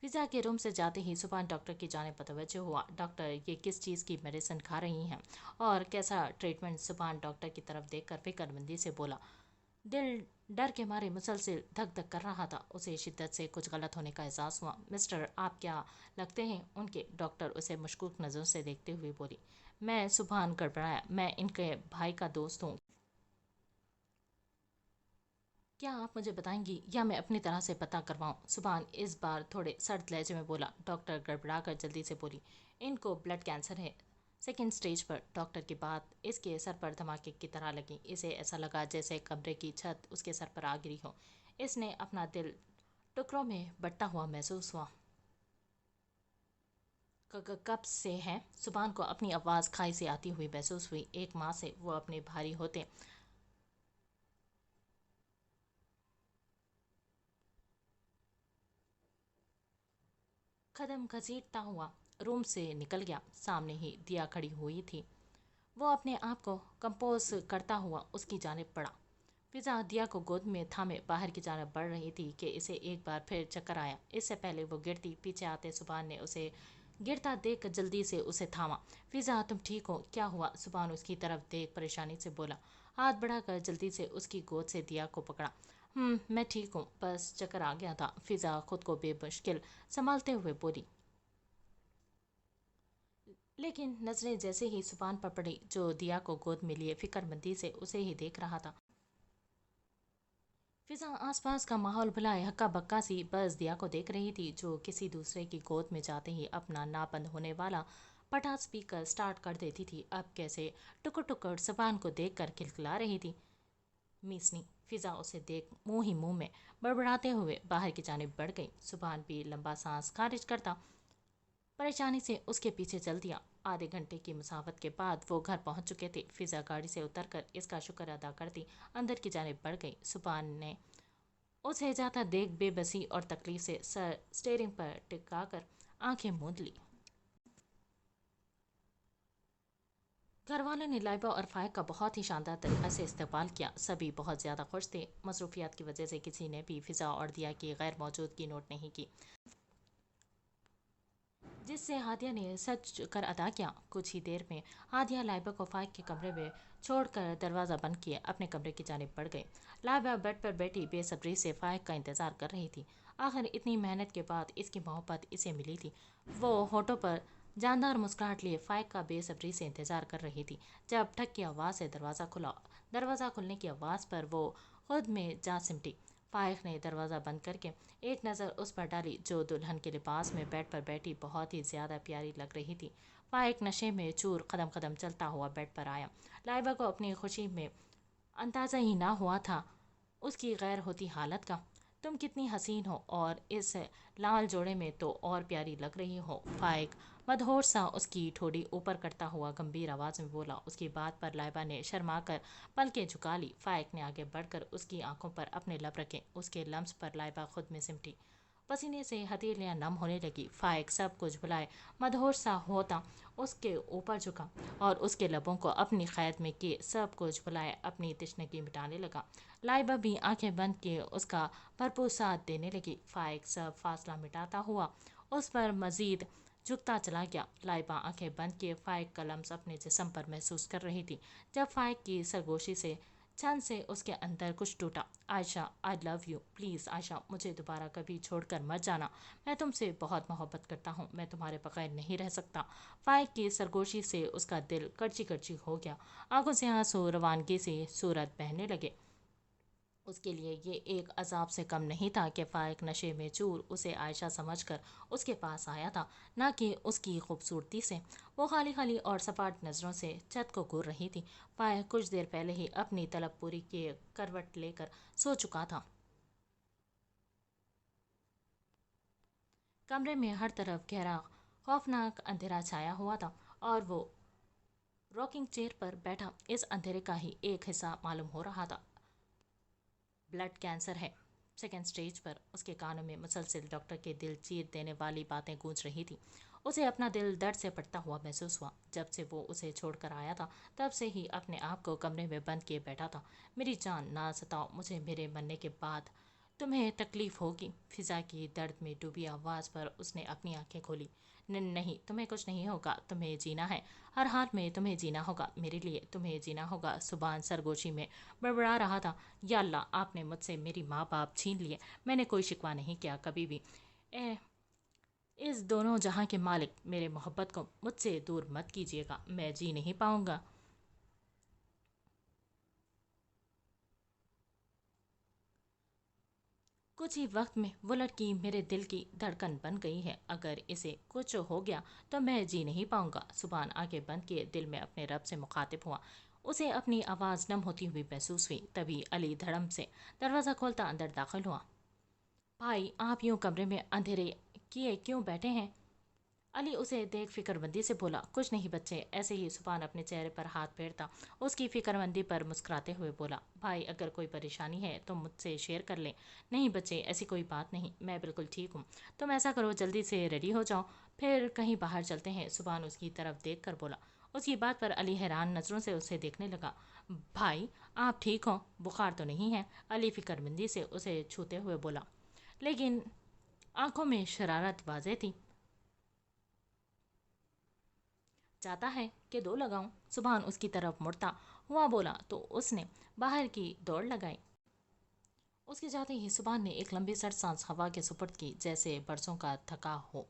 فضا کے روم سے جاتے ہی سبحان ڈاکٹر کی جانب متوجہ ہوا۔ ڈاکٹر، یہ کس چیز کی میڈیسن کھا رہی ہیں اور کیسا ٹریٹمنٹ؟ سبحان ڈاکٹر کی طرف دیکھ کر فکر مندی سے بولا۔ دل ڈر کے مارے مسلسل دھک دھک کر رہا تھا۔ اسے شدت سے کچھ غلط ہونے کا احساس ہوا۔ مسٹر، آپ کیا لگتے ہیں ان کے؟ ڈاکٹر اسے مشکوک نظروں سے دیکھتے ہوئے بولی۔ میں سبحان گڑبڑایا۔ میں ان کے بھائی کا دوست ہوں۔ کیا آپ مجھے بتائیں گی یا میں اپنی طرح سے پتہ کرواؤں؟ سبحان اس بار تھوڑے سرد لہجے میں بولا۔ ڈاکٹر گڑبڑا کر جلدی سے بولی۔ ان کو بلڈ کینسر ہے، 2nd اسٹیج پر۔ ڈاکٹر کی بات اس کے سر پر دھماکے کی طرح لگی۔ اسے ایسا لگا جیسے کمرے کی چھت اس کے سر پر آ گری ہو۔ اس نے اپنا دل ٹکڑوں میں بٹتا ہوا محسوس ہوا۔ کب سے ہے؟ سبحان کو اپنی آواز کھائی سے آتی ہوئی محسوس ہوئی۔ 1 ماہ سے۔ وہ اپنے بھاری ہوتے قدم گھسیٹتا ہوا روم سے نکل گیا۔ سامنے ہی دیا کھڑی ہوئی تھی۔ وہ اپنے آپ کو کمپوز کرتا ہوا اس کی جانب بڑھا۔ فضا دیا کو گود میں تھامے باہر کی جانب بڑھ رہی تھی کہ اسے ایک بار پھر چکر آیا۔ اس سے پہلے وہ گرتی پیچھے آتے سبحان نے اسے گرتا دیکھ کر جلدی سے اسے تھاما۔ فضا، تم ٹھیک ہو؟ کیا ہوا؟ سبحان اس کی طرف دیکھ پریشانی سے بولا۔ ہاتھ بڑھا کر جلدی سے اس کی گود سے دیا کو پکڑا۔ میں ٹھیک ہوں، بس چکر آ گیا تھا، فضا خود کو بے مشکل سنبھالتے ہوئے بولی۔ لیکن نظریں جیسے ہی سبحان پر پڑی جو دیا کو گود میں لیے فکر مندی سے اسے ہی دیکھ رہا تھا، फिजा आस पास का माहौल भुलाए हक्का बक्का सी बस दिया को देख रही थी, जो किसी दूसरे की गोद में जाते ही अपना ना बंद होने वाला पटाख स्पीकर स्टार्ट कर देती थी। अब कैसे टुकुर टुकुर सुबहान को देख कर खिलखिला रही थी। मीसनी फिजा उसे देख मुंह ही मुंह में बड़बड़ाते हुए बाहर की जानिब बढ़ गई। सुबहान भी लंबा सांस खारिज करता परेशानी से उसके पीछे चल दिया। आधे घंटे की मुसाफत के बाद वो घर पहुंच चुके थे। फिजा गाड़ी से उतरकर इसका शुक्र अदा करती अंदर की जानिब बढ़ गई। सुबहान ने उसे जाता देख बेबसी और तकलीफ से सर स्टेयरिंग पर टिकाकर आंखें मूंद ली। घर वालों ने लाइबा और फाइक का बहुत ही शानदार तरीका से इस्तेमाल किया। सभी बहुत ज़्यादा खुश थे। मसरूफियात की वजह से किसी ने भी फिजा और दिया की गैर मौजूदगी नोट नहीं की, जिससे हादिया ने सच कर अदा किया। कुछ ही देर में हादिया लाइबा को फाइक के कमरे में छोड़कर दरवाज़ा बंद किए अपने कमरे की जानिब बढ़ गई। लाइबा बेड पर बैठी बेसब्री से फाइक का इंतज़ार कर रही थी। आखिर इतनी मेहनत के बाद इसकी मोहब्बत इसे मिली थी। वो होठों पर जानदार मुस्कुराहट लिए फाइक का बेसब्री से इंतज़ार कर रही थी। जब ठक की आवाज़ से दरवाज़ा खुला। दरवाज़ा खुलने की आवाज़ पर वो खुद में जा सिमटी। फाइक ने दरवाज़ा बंद करके एक नज़र उस पर डाली, जो दुल्हन के लिबास में बेड पर बैठी बहुत ही ज़्यादा प्यारी लग रही थी। फाइक नशे में चूर कदम कदम चलता हुआ बेड पर आया। लाइबा को अपनी खुशी में अंदाज़ा ही ना हुआ था उसकी गैर होती हालत का। तुम कितनी हसीन हो और इस लाल जोड़े में तो और प्यारी लग रही हो। फाइक मदहोश सा उसकी ठोड़ी ऊपर करता हुआ गंभीर आवाज़ में बोला। उसकी बात पर लाइबा ने शर्मा कर पलकें झुका ली। फाइक ने आगे बढ़कर उसकी आंखों पर अपने लब रखे। उसके लम्स पर लाइबा खुद में सिमटी। पसीने से हथेलियां नम होने लगी। फाइक सब कुछ भुलाए मदहोश सा होता उसके ऊपर झुका और उसके लबों को अपनी कैद में किए सब कुछ भुलाए अपनी तशनगी मिटाने लगा। लाइबा भी आंखें बंद किए उसका भरपूर साथ देने लगी। फाइक सब फासला मिटाता हुआ उस पर मजीद झुकता चला गया। लाइबा आंखें बंद किए फाइक का लम्स अपने जिस्म पर महसूस कर रही थी। जब फाइक की सरगोशी से छन से उसके अंदर कुछ टूटा। Ayesha, I love you, please Ayesha, मुझे दोबारा कभी छोड़कर मत जाना। मैं तुमसे बहुत मोहब्बत करता हूँ, मैं तुम्हारे बगैर नहीं रह सकता। फाइक की सरगोशी से उसका दिल कड़ची कड़ची हो गया। आंखों से आंसू रवानगी से सूरत बहने लगे। उसके लिए ये एक अजाब से कम नहीं था कि फाइक नशे में चूर उसे आयशा समझकर उसके पास आया था, ना कि उसकी खूबसूरती से। वो खाली खाली और सपाट नज़रों से छत को घूर रही थी। फाइक कुछ देर पहले ही अपनी तलब पूरी किए करवट लेकर सो चुका था। कमरे में हर तरफ गहरा खौफनाक अंधेरा छाया हुआ था और वो रॉकिंग चेयर पर बैठा इस अंधेरे का ही एक हिस्सा मालूम हो रहा था। ब्लड कैंसर है, सेकेंड स्टेज पर। उसके कानों में मुसलसल डॉक्टर के दिल चीर देने वाली बातें गूंज रही थी। उसे अपना दिल दर्द से फटता हुआ महसूस हुआ। जब से वो उसे छोड़कर आया था तब से ही अपने आप को कमरे में बंद किए बैठा था। मेरी जान ना सताओ मुझे, मेरे मरने के बाद तुम्हें तकलीफ होगी। फिजा की दर्द में डूबी आवाज़ पर उसने अपनी आंखें खोली। नहीं, तुम्हें कुछ नहीं होगा, तुम्हें जीना है, हर हाल में तुम्हें जीना होगा, मेरे लिए तुम्हें जीना होगा। सुबहान सरगोशी में बड़बड़ा रहा था। या अल्लाह, आपने मुझसे मेरी माँ बाप छीन लिए। मैंने कोई शिकवा नहीं किया कभी भी। ए, इस दोनों जहां के मालिक, मेरे मोहब्बत को मुझसे दूर मत कीजिएगा, मैं जी नहीं पाऊंगा। कुछ ही वक्त में वो लड़की मेरे दिल की धड़कन बन गई है। अगर इसे कुछ हो गया तो मैं जी नहीं पाऊंगा। सुबहान आंखें बंद किए दिल में अपने रब से मुखातिब हुआ। उसे अपनी आवाज़ नम होती हुई महसूस हुई। तभी अली धड़म से दरवाज़ा खोलता अंदर दाखिल हुआ। भाई, आप यूं कमरे में अंधेरे किए क्यों बैठे हैं? अली उसे देख फिक्रमंदी से बोला। कुछ नहीं बच्चे, ऐसे ही। सुबहान अपने चेहरे पर हाथ फेरता उसकी फिक्रमंदी पर मुस्कुराते हुए बोला। भाई, अगर कोई परेशानी है तो मुझसे शेयर कर लें। नहीं बच्चे, ऐसी कोई बात नहीं, मैं बिल्कुल ठीक हूँ। तुम ऐसा करो, जल्दी से रेडी हो जाओ, फिर कहीं बाहर चलते हैं। सुबहान उसकी तरफ देख कर बोला। उसकी बात पर अली हैरान नज़रों से उसे देखने लगा। भाई, आप ठीक हो? बुखार तो नहीं है? अली फिक्रमंदी से उसे छूते हुए बोला, लेकिन आंखों में शरारत वाज़ेह थी। चाहता है कि दो लगाऊं? सुबहान उसकी तरफ मुड़ता हुआ बोला तो उसने बाहर की दौड़ लगाई। उसके जाते ही सुबहान ने एक लंबी सर सांस हवा के सुपुर्द की, जैसे बरसों का थका हो।